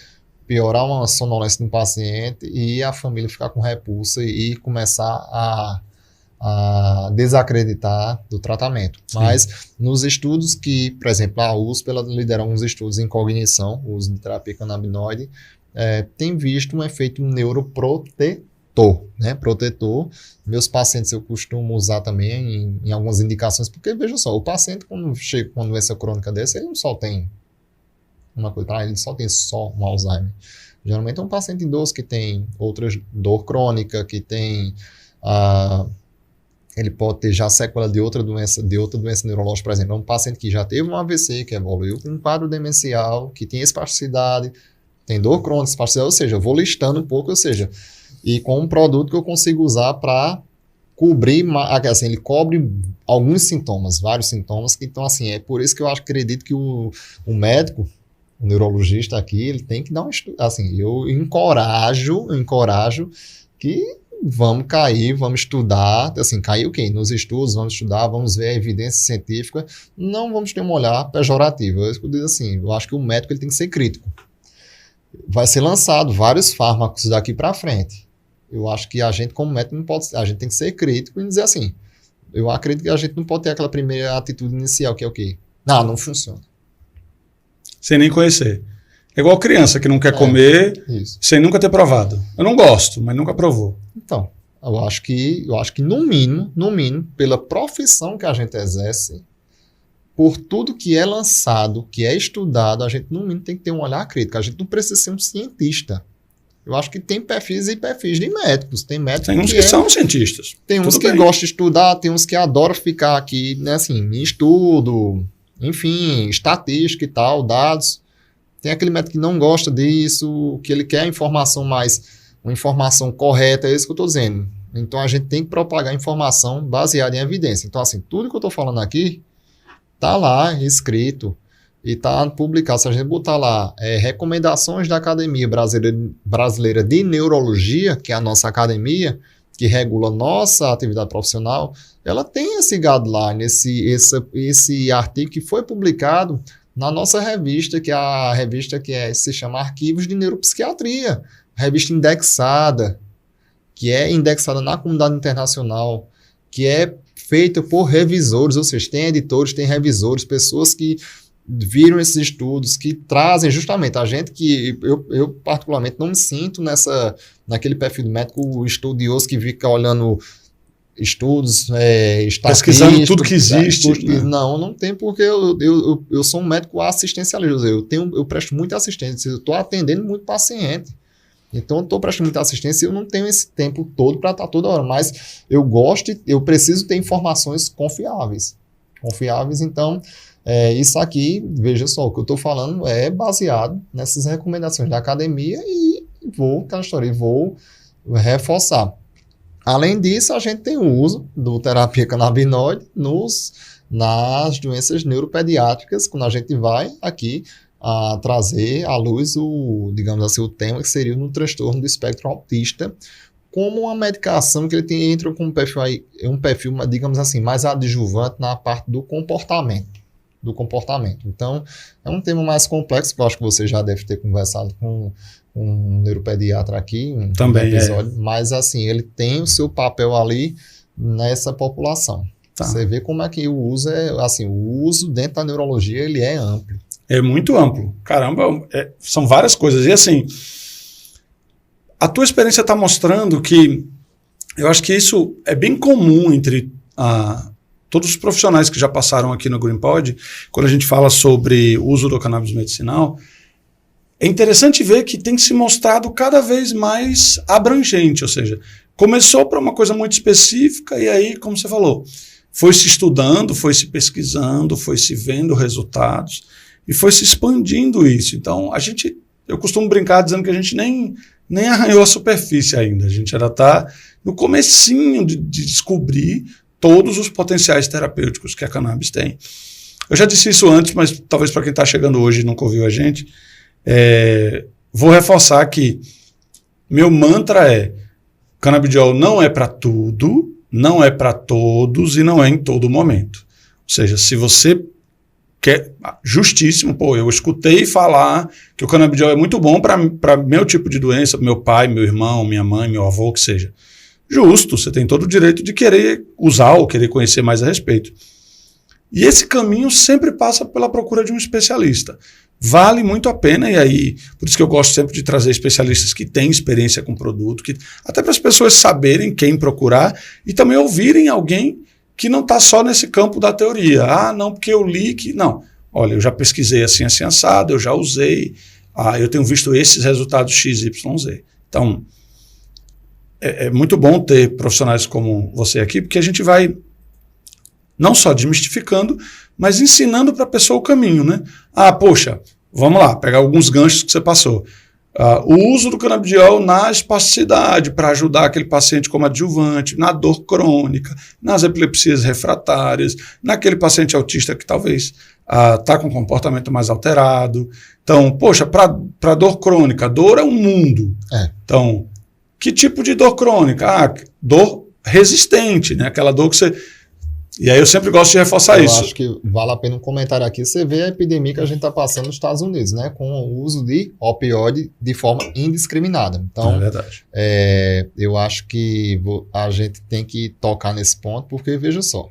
piorar uma sonolência do paciente e a família ficar com repulsa e começar a desacreditar do tratamento. Sim. Mas nos estudos que, por exemplo, a USP lidera alguns estudos em cognição, o uso de terapia canabinoide, tem visto um efeito neuroprotetor. protetor, né? Protetor. Meus pacientes eu costumo usar também em algumas indicações, porque veja só, o paciente quando chega com uma doença crônica dessa, ele não só tem uma coisa, ele só tem só um Alzheimer. Geralmente é um paciente idoso que tem outras dor crônica, que tem ele pode ter já sequela de outra doença neurológica, por exemplo, um paciente que já teve um AVC, que evoluiu com um quadro demencial, que tem espasticidade, tem dor crônica, espasticidade, ou seja, eu vou listando um pouco, ou seja, e com um produto que eu consigo usar para cobrir, assim, ele cobre alguns sintomas, vários sintomas, que, então assim, é por isso que eu acredito que o médico, o neurologista aqui, ele tem que dar um estudo, assim, eu encorajo que vamos estudar, assim, cair o quê? Nos estudos, vamos estudar, vamos ver a evidência científica, não vamos ter um olhar pejorativo. Eu digo assim, eu acho que o médico ele tem que ser crítico. Vai ser lançado vários fármacos daqui para frente. Eu acho que a gente, como médico, não pode, a gente tem que ser crítico e dizer assim, eu acredito que a gente não pode ter aquela primeira atitude inicial, que é o quê? Não funciona. Sem nem conhecer. É igual criança que não quer comer sem nunca ter provado. Eu não gosto, mas nunca provou. Então, eu acho que no mínimo, pela profissão que a gente exerce, por tudo que é lançado, que é estudado, a gente no mínimo tem que ter um olhar crítico. A gente não precisa ser um cientista. Eu acho que tem perfis e perfis de médicos. Tem médicos uns que são cientistas. Tem uns que gostam de estudar, tem uns que adoram ficar aqui, né, assim, em estudo, enfim, estatística e tal, dados. Tem aquele médico que não gosta disso, que ele quer uma informação correta, é isso que eu estou dizendo. Então, a gente tem que propagar informação baseada em evidência. Então, assim, tudo que eu estou falando aqui está lá escrito e está publicado. Se a gente botar lá recomendações da Academia Brasileira de Neurologia, que é a nossa academia, que regula nossa atividade profissional, ela tem esse guideline, esse artigo que foi publicado na nossa revista, que é a revista se chama Arquivos de Neuropsiquiatria, revista indexada, que é indexada na comunidade internacional, que é feita por revisores, ou seja, tem editores, tem revisores, pessoas que viram esses estudos, que trazem justamente a gente que eu particularmente não me sinto naquele perfil do médico estudioso que fica olhando estudos, pesquisando tudo que existe. Né? Não tem, porque eu sou um médico assistencialista, eu presto muita assistência, eu estou atendendo muito paciente, então eu estou prestando muita assistência e eu não tenho esse tempo todo para estar toda hora, mas eu preciso ter informações confiáveis, então isso aqui, veja só, o que eu estou falando é baseado nessas recomendações da academia e vou reforçar. Além disso, a gente tem o uso do terapia canabinoide nas doenças neuropediátricas, quando a gente vai aqui trazer à luz digamos assim, o tema que seria no transtorno do espectro autista, como uma medicação que ele entra com um perfil, digamos assim, mais adjuvante na parte do comportamento. Então, é um tema mais complexo, que eu acho que você já deve ter conversado com um neuropediatra aqui, também episódio, mas assim, ele tem o seu papel ali nessa população. Tá. Você vê como é que o uso dentro da neurologia, ele é amplo. É muito amplo. Caramba, são várias coisas. E assim, a tua experiência está mostrando que eu acho que isso é bem comum entre todos os profissionais que já passaram aqui no GreenPod, quando a gente fala sobre o uso do cannabis medicinal. É interessante ver que tem se mostrado cada vez mais abrangente, ou seja, começou para uma coisa muito específica e aí, como você falou, foi se estudando, foi se pesquisando, foi se vendo resultados e foi se expandindo isso. Então, eu costumo brincar dizendo que a gente nem arranhou a superfície ainda, a gente ainda está no comecinho de descobrir todos os potenciais terapêuticos que a cannabis tem. Eu já disse isso antes, mas talvez para quem está chegando hoje e nunca ouviu a gente, vou reforçar que meu mantra é: canabidiol não é para tudo, não é para todos e não é em todo momento. Ou seja, se você quer, justíssimo, eu escutei falar que o canabidiol é muito bom para meu tipo de doença, meu pai, meu irmão, minha mãe, meu avô, o que seja. Justo, você tem todo o direito de querer usar ou querer conhecer mais a respeito. E esse caminho sempre passa pela procura de um especialista. vale muito a pena, e aí, por isso que eu gosto sempre de trazer especialistas que têm experiência com o produto, até para as pessoas saberem quem procurar e também ouvirem alguém que não está só nesse campo da teoria. Ah, não, porque eu li que... Não, olha, eu já pesquisei assim assado, eu já usei, eu tenho visto esses resultados XYZ. Então, é muito bom ter profissionais como você aqui, porque a gente vai não só desmistificando, mas ensinando para a pessoa o caminho, né? Poxa, vamos lá, pegar alguns ganchos que você passou. O uso do canabidiol na espasticidade para ajudar aquele paciente como adjuvante, na dor crônica, nas epilepsias refratárias, naquele paciente autista que talvez está com comportamento mais alterado. Então, poxa, para dor crônica, dor é um mundo. Então, que tipo de dor crônica? Dor resistente, né? Aquela dor que você... E aí eu sempre gosto de reforçar isso. Eu acho que vale a pena um comentário aqui. Você vê a epidemia que a gente está passando nos Estados Unidos, né? Com o uso de opioide de forma indiscriminada. Então, é verdade. Eu acho que a gente tem que tocar nesse ponto, porque, veja só,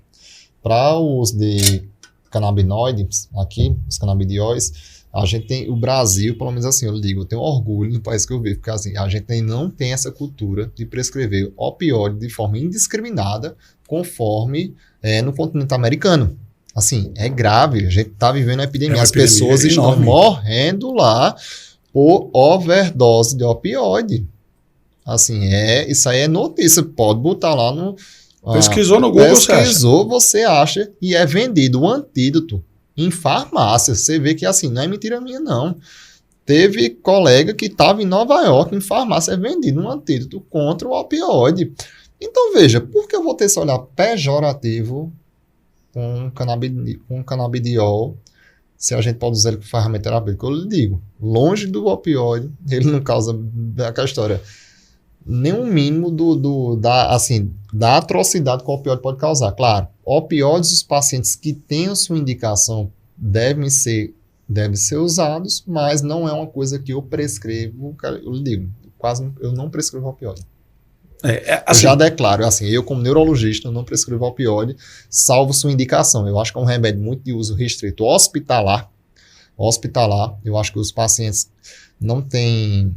para o uso de canabinoides aqui, os canabidióis, a gente tem, o Brasil, pelo menos assim, eu digo, eu tenho orgulho do país que eu vivo, porque assim, a gente não tem essa cultura de prescrever opioide de forma indiscriminada, conforme no continente americano. Assim, é grave, a gente está vivendo uma epidemia, as pessoas estão morrendo lá por overdose de opioide. Assim, isso aí é notícia, pode botar lá no... Pesquisou no Google, você acha, e é vendido o antídoto em farmácia. Você vê que assim, não é mentira minha, não. Teve colega que estava em Nova York, em farmácia, vendido um antídoto contra o opioide. Então, veja, por que eu vou ter esse olhar pejorativo com canabidiol, se a gente pode usar ele como ferramenta terapêutica? Eu lhe digo, longe do opioide, ele não causa aquela história, nenhum mínimo da atrocidade que o opioide pode causar. Claro, opioides, os pacientes que tenham sua indicação devem ser usados, mas não é uma coisa que eu prescrevo, eu lhe digo, eu não prescrevo opioide. Assim, eu já declaro, assim, eu como neurologista eu não prescrevo opioide, salvo sua indicação. Eu acho que é um remédio muito de uso restrito hospitalar. Eu acho que os pacientes não têm,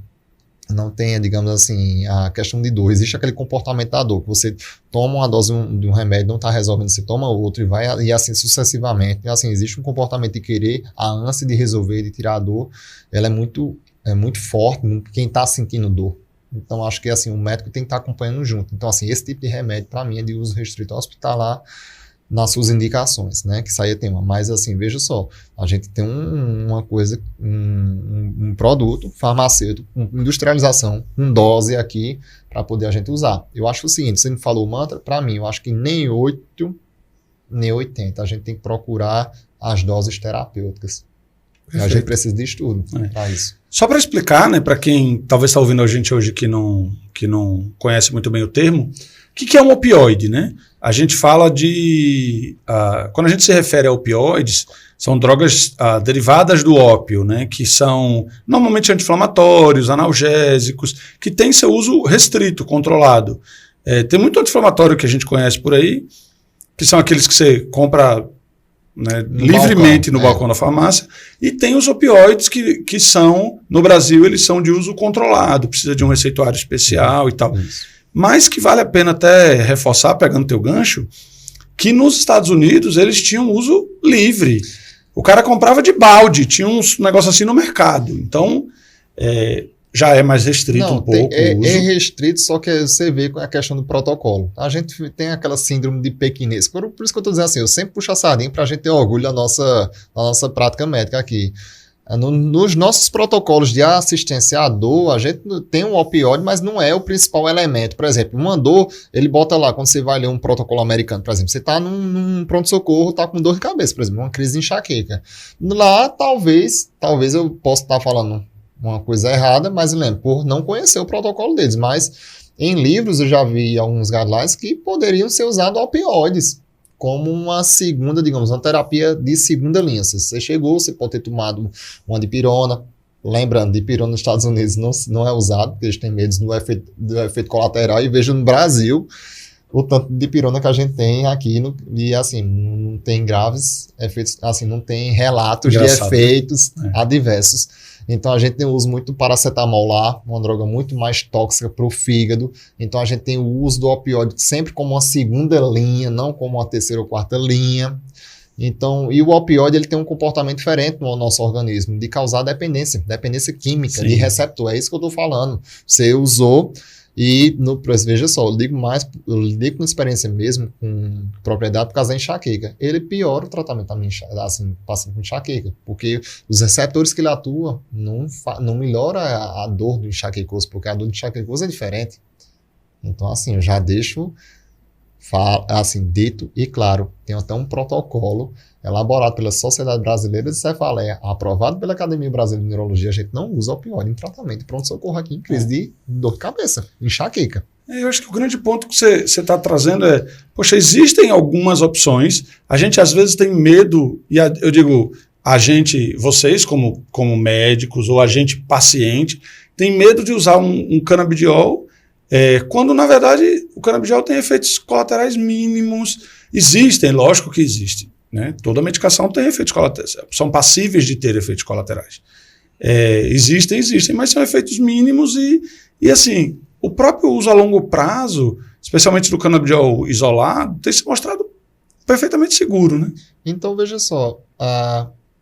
digamos assim, a questão de dor. Existe aquele comportamento da dor, que você toma uma dose de um remédio, não está resolvendo, você toma outro e assim sucessivamente. E assim, existe um comportamento de querer, a ânsia de resolver, de tirar a dor, ela é muito forte em quem está sentindo dor. Então, acho que assim, o médico tem que estar acompanhando junto. Então, assim, esse tipo de remédio, para mim, é de uso restrito hospitalar nas suas indicações, né? Que isso aí é tema. Mas, assim, veja só, a gente tem uma coisa, um produto farmacêutico, industrialização, com dose aqui, para poder a gente usar. Eu acho o seguinte, você me falou o mantra, para mim, eu acho que nem 8, nem 80. A gente tem que procurar as doses terapêuticas. A gente precisa de estudo para isso. Só para explicar, né, para quem talvez está ouvindo a gente hoje que não conhece muito bem o termo, o que é um opioide, né? A gente fala de... quando a gente se refere a opioides, são drogas derivadas do ópio, né, que são normalmente anti-inflamatórios, analgésicos, que têm seu uso restrito, controlado. Tem muito anti-inflamatório que a gente conhece por aí, que são aqueles que você compra... Né, livremente no balcão da farmácia, e tem os opioides que são, no Brasil, eles são de uso controlado, precisa de um receituário especial e tal. Isso. Mas que vale a pena até reforçar, pegando teu gancho, que nos Estados Unidos eles tinham uso livre. O cara comprava de balde, tinha uns negócios assim no mercado. Então, já é mais restrito um pouco o uso. É restrito, só que você vê com a questão do protocolo. A gente tem aquela síndrome de pequinês. Por isso que eu estou dizendo assim, eu sempre puxo a sardinha para a gente ter orgulho da nossa prática médica aqui. Nos nossos protocolos de assistência à dor, a gente tem um opioide, mas não é o principal elemento. Por exemplo, uma dor, ele bota lá, quando você vai ler um protocolo americano, por exemplo, você está num pronto-socorro, está com dor de cabeça, por exemplo, uma crise de enxaqueca. Lá, talvez eu possa estar falando uma coisa errada, mas lembro, por não conhecer o protocolo deles, mas em livros eu já vi alguns guidelines que poderiam ser usados opioides como uma segunda, digamos, uma terapia de segunda linha. Se você chegou, você pode ter tomado uma dipirona. Lembrando, dipirona nos Estados Unidos não é usado, porque eles têm medo do efeito colateral, e vejo no Brasil o tanto de dipirona que a gente tem aqui, e assim, tem graves efeitos, assim, não tem relatos Engraçado, de efeitos né? adversos. Então a gente tem o uso muito do paracetamol lá, uma droga muito mais tóxica para o fígado. Então a gente tem o uso do opioide sempre como uma segunda linha, não como uma terceira ou quarta linha. Então, e o opioide ele tem um comportamento diferente no nosso organismo, de causar dependência química, Sim. de receptor. É isso que eu estou falando. Você usou e, veja só, eu digo com experiência mesmo, com propriedade, por causa da enxaqueca. Ele piora o tratamento da minha assim, paciente com enxaqueca, porque os receptores que ele atua não melhora a dor do enxaquecoso, porque a dor do enxaquecoso é diferente. Então, assim, eu já deixo assim, dito e claro, tem até um protocolo elaborado pela Sociedade Brasileira de Cefaleia, aprovado pela Academia Brasileira de Neurologia. A gente não usa opioide em tratamento de pronto-socorro aqui em crise de dor de cabeça, enxaqueca. Eu acho que o grande ponto que você está trazendo é, poxa, existem algumas opções, a gente às vezes tem medo, e eu digo, a gente, vocês como médicos ou a gente paciente, tem medo de usar um canabidiol, quando na verdade o canabidiol tem efeitos colaterais mínimos. Existem, lógico que existem, né? Toda medicação tem efeitos colaterais, são passíveis de ter efeitos colaterais. Existem, mas são efeitos mínimos e assim, o próprio uso a longo prazo, especialmente do canabidiol isolado, tem se mostrado perfeitamente seguro, né? Então, veja só,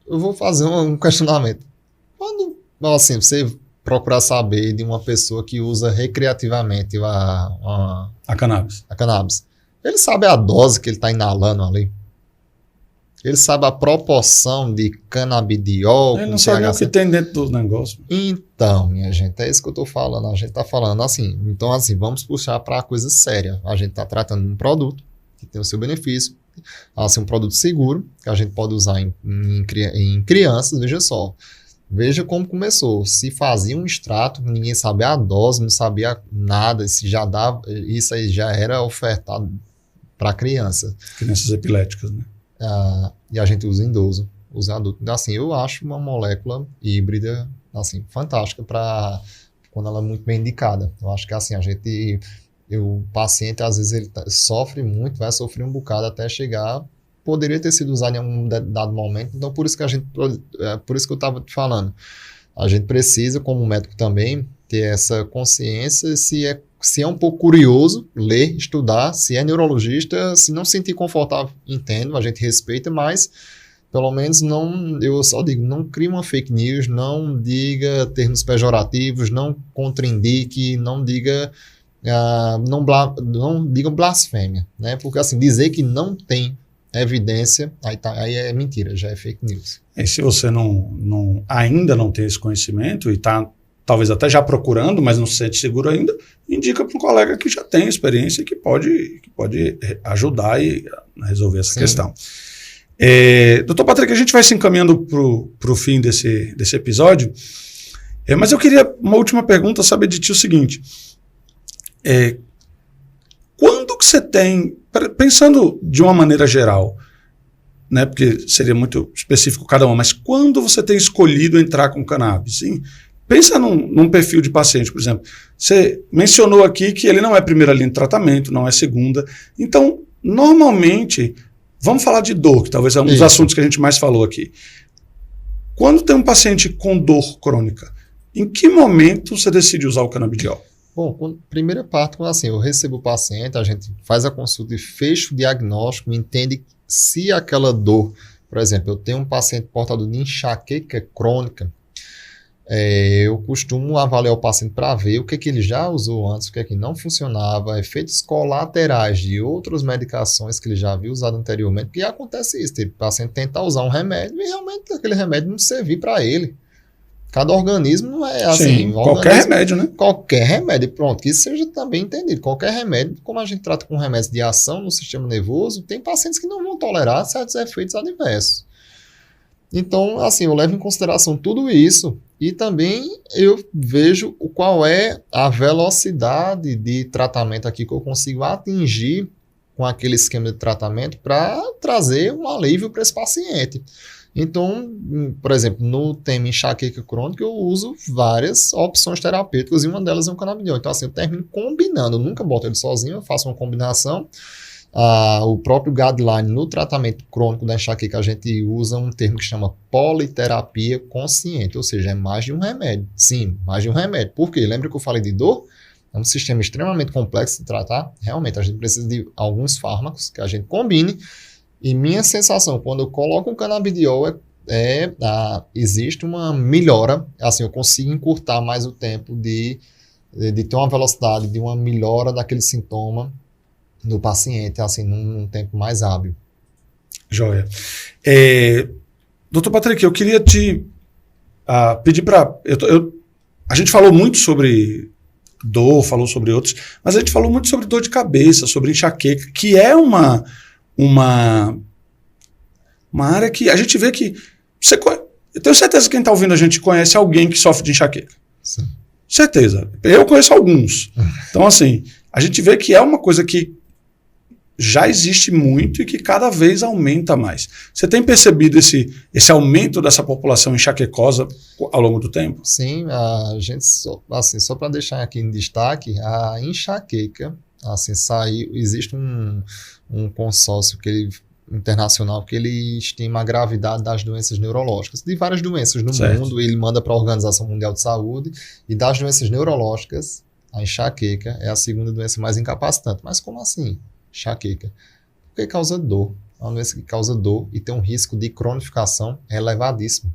eu vou fazer um questionamento. Quando, assim, você procurar saber de uma pessoa que usa recreativamente a cannabis, ele sabe a dose que ele está inalando ali? Ele sabe a proporção de canabidiol? Ele não sabe nem o que tem dentro do negócio. Então, minha gente, é isso que eu estou falando. A gente está falando assim. Então, assim, vamos puxar para a coisa séria. A gente está tratando de um produto que tem o seu benefício. Assim, um produto seguro, que a gente pode usar em crianças. Veja só. Veja como começou. Se fazia um extrato, ninguém sabia a dose, não sabia nada. Se já dava, isso aí já era ofertado para criança. Crianças epiléticas, né? E a gente usa em idoso, usa adulto. Então, assim, eu acho uma molécula híbrida, assim, fantástica para quando ela é muito bem indicada. Eu acho que, assim, o paciente, às vezes, ele sofre muito, vai sofrer um bocado até chegar, poderia ter sido usado em um dado momento. Então, por isso que eu estava te falando. A gente precisa, como médico também, ter essa consciência, se é um pouco curioso, ler, estudar, se é neurologista, se não se sentir confortável, entendo, a gente respeita, mas pelo menos eu só digo, não crie uma fake news, não diga termos pejorativos, não contraindique, não diga, não diga blasfêmia, né? Porque assim, dizer que não tem evidência, aí é mentira, já é fake news. E se você ainda não tem esse conhecimento e está talvez até já procurando, mas não se sente seguro ainda, indica para um colega que já tem experiência e que pode ajudar a resolver essa questão. Doutor Patrick, a gente vai se encaminhando para o fim desse episódio, mas eu queria uma última pergunta, saber de ti o seguinte, quando que você tem, pensando de uma maneira geral, né, porque seria muito específico cada uma, mas quando você tem escolhido entrar com cannabis, sim? Pensa num perfil de paciente, por exemplo. Você mencionou aqui que ele não é primeira linha de tratamento, não é segunda. Então, normalmente, vamos falar de dor, que talvez é um dos assuntos que a gente mais falou aqui. Quando tem um paciente com dor crônica, em que momento você decide usar o canabidiol? Bom, primeira parte, quando assim, eu recebo o paciente, a gente faz a consulta e fecha o diagnóstico, entende se aquela dor, por exemplo, eu tenho um paciente portador de enxaqueca crônica, eu costumo avaliar o paciente para ver o que ele já usou antes, o que não funcionava, efeitos colaterais de outras medicações que ele já havia usado anteriormente, porque acontece isso, o paciente tenta usar um remédio e realmente aquele remédio não servir para ele. Cada organismo não é assim. Sim, qualquer remédio, né? Qualquer remédio, pronto, que isso seja também entendido. Qualquer remédio, como a gente trata com remédios de ação no sistema nervoso, tem pacientes que não vão tolerar certos efeitos adversos. Então, assim, eu levo em consideração tudo isso e também eu vejo qual é a velocidade de tratamento aqui que eu consigo atingir com aquele esquema de tratamento para trazer um alívio para esse paciente. Então, por exemplo, no tema enxaqueca crônica, eu uso várias opções terapêuticas e uma delas é o canabidiol. Então, assim, eu termino combinando. Eu nunca boto ele sozinho, eu faço uma combinação o próprio guideline no tratamento crônico da enxaqueca, a gente usa um termo que chama politerapia consciente, ou seja, é mais de um remédio. Sim, mais de um remédio. Por quê? Lembra que eu falei de dor? É um sistema extremamente complexo de tratar. Realmente, a gente precisa de alguns fármacos que a gente combine. E minha sensação, quando eu coloco o canabidiol, existe uma melhora. Assim, eu consigo encurtar mais o tempo de ter uma velocidade, de uma melhora daquele sintoma do paciente, assim, num tempo mais hábil. Joia. Doutor Patrick, eu queria te pedir para... A gente falou muito sobre dor, falou sobre outros, mas a gente falou muito sobre dor de cabeça, sobre enxaqueca, que é uma área que a gente vê que... Eu tenho certeza que quem está ouvindo a gente conhece alguém que sofre de enxaqueca. Sim. Certeza. Eu conheço alguns. Então, assim, a gente vê que é uma coisa que já existe muito e que cada vez aumenta mais. Você tem percebido esse aumento dessa população enxaquecosa ao longo do tempo? Sim, a gente, só para deixar aqui em destaque, a enxaqueca, assim, existe um consórcio internacional que ele estima a gravidade das doenças neurológicas, de várias doenças no mundo, ele manda para a Organização Mundial de Saúde, e das doenças neurológicas, a enxaqueca é a segunda doença mais incapacitante. Mas como assim? Enxaqueca. Porque causa dor. É uma doença que causa dor e tem um risco de cronificação elevadíssimo.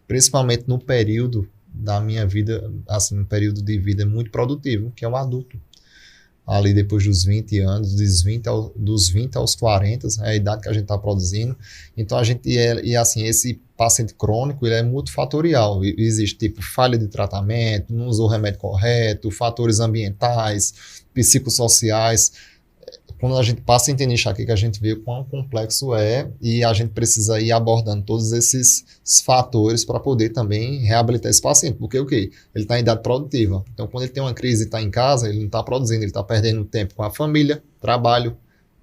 Principalmente no período da minha vida, assim, um período de vida muito produtivo, que é o adulto. Ali depois dos 20 anos, dos 20 aos 40, é a idade que a gente está produzindo. Então assim, esse paciente crônico, ele é multifatorial. Existe tipo falha de tratamento, não usou o remédio correto, fatores ambientais, psicossociais. Quando a gente passa a entender enxaqueca, a gente vê o quão complexo é e a gente precisa ir abordando todos esses fatores para poder também reabilitar esse paciente. Porque o quê? Ele está em idade produtiva. Então, quando ele tem uma crise e está em casa, ele não está produzindo, ele está perdendo tempo com a família, trabalho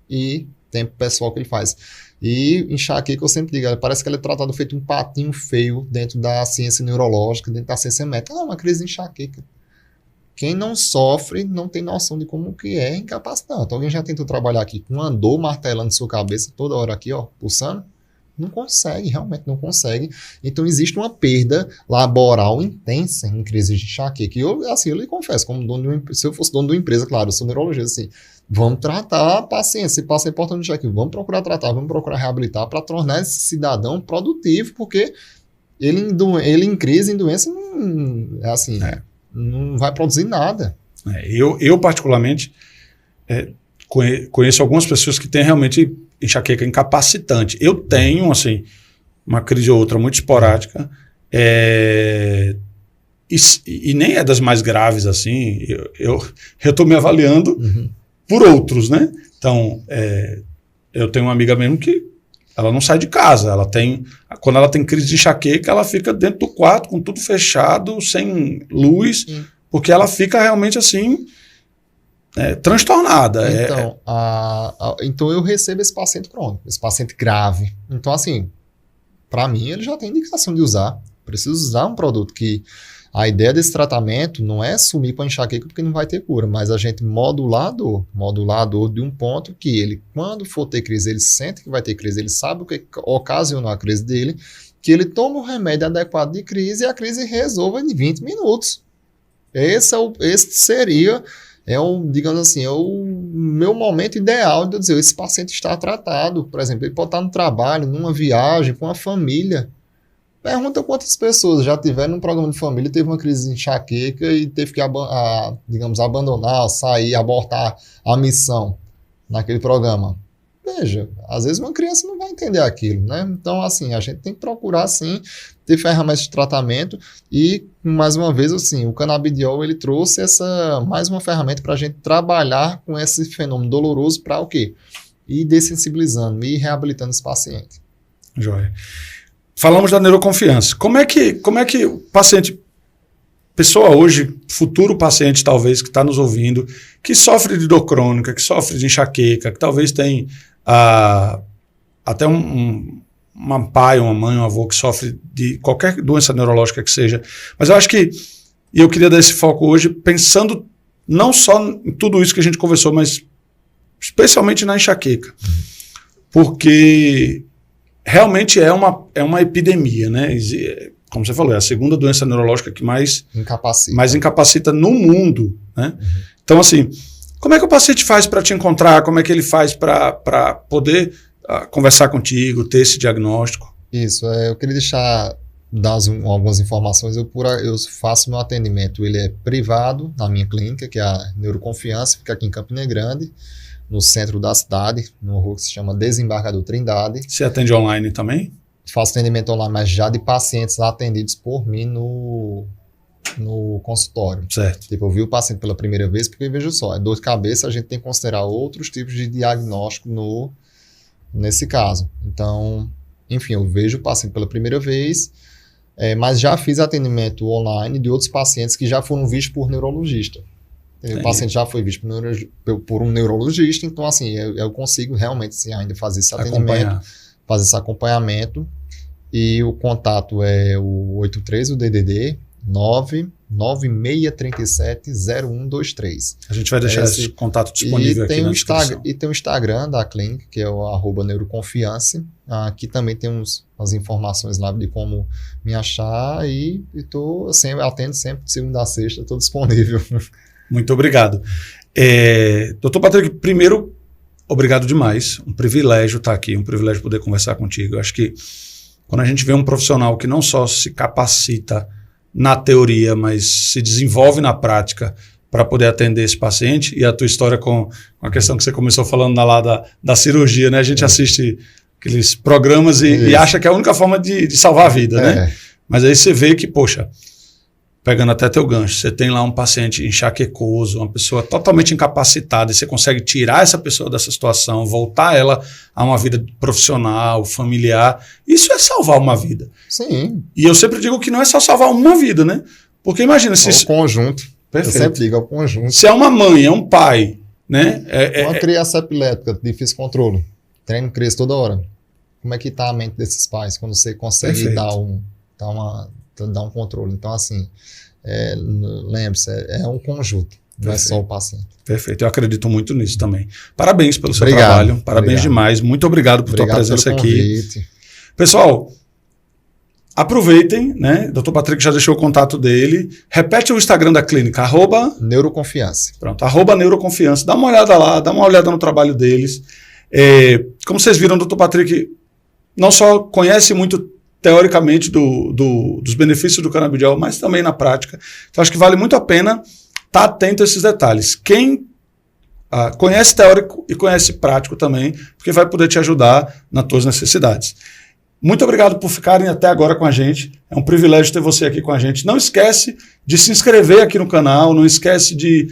e tempo pessoal que ele faz. E enxaqueca, eu sempre digo, parece que ele é tratado feito um patinho feio dentro da ciência neurológica, dentro da ciência médica. Uma crise de enxaqueca. Quem não sofre não tem noção de como que é incapacitante. Alguém já tentou trabalhar aqui com uma dor martelando sua cabeça toda hora aqui, ó, pulsando? Não consegue, realmente não consegue. Então existe uma perda laboral intensa em crise de enxaqueca. E eu lhe confesso, como se eu fosse dono de uma empresa, claro, eu sou neurologista, assim, vamos tratar a paciente, se passa importante de enxaqueca, vamos procurar tratar, vamos procurar reabilitar para tornar esse cidadão produtivo, porque ele em crise, em doença, não é assim... não vai produzir nada. Eu particularmente, conheço algumas pessoas que têm realmente enxaqueca incapacitante. Eu tenho, assim, uma crise ou outra muito esporádica, e nem é das mais graves, assim. Eu estou me avaliando por outros, né? Então, eu tenho uma amiga mesmo que ela não sai de casa. Quando ela tem crise de enxaqueca, ela fica dentro do quarto, com tudo fechado, sem luz, porque ela fica realmente assim, transtornada. Então, então eu recebo esse paciente crônico, esse paciente grave. Então, assim, para mim, ele já tem indicação de usar. Preciso usar um produto que... A ideia desse tratamento não é sumir com a enxaqueca porque não vai ter cura, mas a gente modular a dor de um ponto que ele, quando for ter crise, ele sente que vai ter crise, ele sabe o que ocasionou a crise dele, que ele toma o remédio adequado de crise e a crise resolva em 20 minutos. Esse seria, digamos assim, o meu momento ideal de eu dizer, esse paciente está tratado, por exemplo, ele pode estar no trabalho, numa viagem, com a família. Pergunta quantas pessoas já tiveram num programa de família, teve uma crise de enxaqueca e teve que, digamos, abandonar, sair, abortar a missão naquele programa. Veja, às vezes uma criança não vai entender aquilo, né? Então, assim, a gente tem que procurar, sim, ter ferramentas de tratamento e, mais uma vez, assim, o canabidiol, ele trouxe mais uma ferramenta para a gente trabalhar com esse fenômeno doloroso para o quê? Ir dessensibilizando, ir reabilitando esse paciente. Joia. Falamos da neuroconfiança. Como é que o paciente, pessoa hoje, futuro paciente talvez que está nos ouvindo, que sofre de dor crônica, que sofre de enxaqueca, que talvez tenha até uma pai, uma mãe, um avô que sofre de qualquer doença neurológica que seja. Mas eu acho que, e eu queria dar esse foco hoje, pensando não só em tudo isso que a gente conversou, mas especialmente na enxaqueca, porque realmente é uma epidemia, né? Como você falou, é a segunda doença neurológica que mais incapacita no mundo, né? Então, assim, como é que o paciente faz para te encontrar? Como é que ele faz para poder conversar contigo, ter esse diagnóstico? Isso, eu queria dar algumas informações. Eu faço meu atendimento, ele é privado na minha clínica, que é a Neuroconfiança, fica aqui em Campina Grande, no centro da cidade, numa rua que se chama Desembargador Trindade. Você atende online também? Faço atendimento online, mas já de pacientes atendidos por mim no consultório. Certo. Tipo, eu vi o paciente pela primeira vez, porque veja só, é dor de cabeça, a gente tem que considerar outros tipos de diagnóstico nesse caso. Então, enfim, eu vejo o paciente pela primeira vez, mas já fiz atendimento online de outros pacientes que já foram vistos por neurologista. O paciente já foi visto por um neurologista, então assim, eu consigo realmente sim, ainda fazer esse atendimento, fazer esse acompanhamento, e o contato é o 83, o DDD 996370123. A gente vai deixar esse contato disponível aqui na descrição. E tem o Instagram da clínica, que é o @neuroconfiança. Aqui também tem umas informações lá de como me achar, e eu atendo sempre de segunda a sexta, estou disponível. Muito obrigado. Dr. Patrick, primeiro, obrigado demais. Um privilégio estar aqui, um privilégio poder conversar contigo. Eu acho que quando a gente vê um profissional que não só se capacita na teoria, mas se desenvolve na prática para poder atender esse paciente, e a tua história com a questão que você começou falando lá da cirurgia, né? A gente assiste aqueles programas e acha que é a única forma de salvar a vida, né? Mas aí você vê que, poxa, pegando até teu gancho, você tem lá um paciente enxaquecoso, uma pessoa totalmente incapacitada, e você consegue tirar essa pessoa dessa situação, voltar ela a uma vida profissional, familiar. Isso é salvar uma vida. Sim. E eu sempre digo que não é só salvar uma vida, né? Porque imagina se... É o conjunto. Perfeito. Eu sempre digo, é o conjunto. Se é uma mãe, é um pai, né? Uma criança epilética, de difícil controle, treino crise toda hora. Como é que tá a mente desses pais quando você consegue dar um controle? Então, assim, lembre-se, é um conjunto, não é só o paciente. Perfeito, eu acredito muito nisso também. Parabéns pelo seu trabalho, parabéns demais, muito obrigado por tua presença aqui. Pessoal, aproveitem, né? Dr. Patrick já deixou o contato dele. Repete o Instagram da clínica, @Neuroconfiança. Pronto, @Neuroconfiança. Dá uma olhada lá, dá uma olhada no trabalho deles. Como vocês viram, o Dr. Patrick não só conhece muito teoricamente dos benefícios do canabidiol, mas também na prática. Então, acho que vale muito a pena estar atento a esses detalhes. Quem conhece teórico e conhece prático também, porque vai poder te ajudar nas tuas necessidades. Muito obrigado por ficarem até agora com a gente. É um privilégio ter você aqui com a gente. Não esquece de se inscrever aqui no canal, não esquece de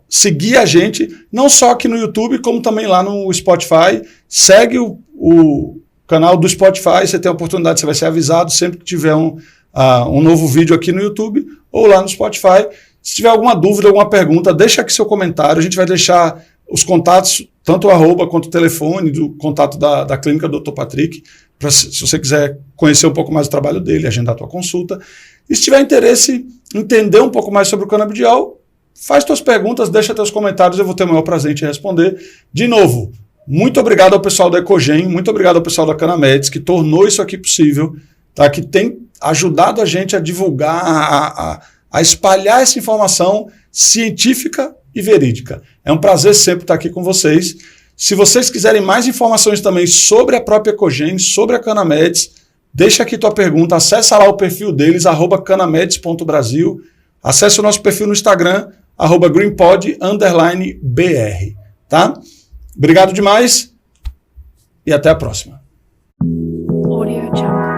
seguir a gente, não só aqui no YouTube, como também lá no Spotify. Segue o canal do Spotify, você tem a oportunidade, você vai ser avisado sempre que tiver um novo vídeo aqui no YouTube ou lá no Spotify. Se tiver alguma dúvida, alguma pergunta, deixa aqui seu comentário, a gente vai deixar os contatos, tanto o @ quanto o telefone do contato da clínica do Dr. Patrick, se você quiser conhecer um pouco mais do trabalho dele, agendar a tua consulta. E se tiver interesse em entender um pouco mais sobre o canabidiol, faz tuas perguntas, deixa teus comentários, eu vou ter o maior prazer em responder. De novo, muito obrigado ao pessoal da Ecogen, muito obrigado ao pessoal da Canameds, que tornou isso aqui possível, tá? Que tem ajudado a gente a divulgar, a espalhar essa informação científica e verídica. É um prazer sempre estar aqui com vocês. Se vocês quiserem mais informações também sobre a própria Ecogen, sobre a Canameds, deixa aqui tua pergunta, acessa lá o perfil deles, @canameds.brasil, acesse o nosso perfil no Instagram, @greenpod_br, tá? Obrigado demais e até a próxima. Audio Jungle.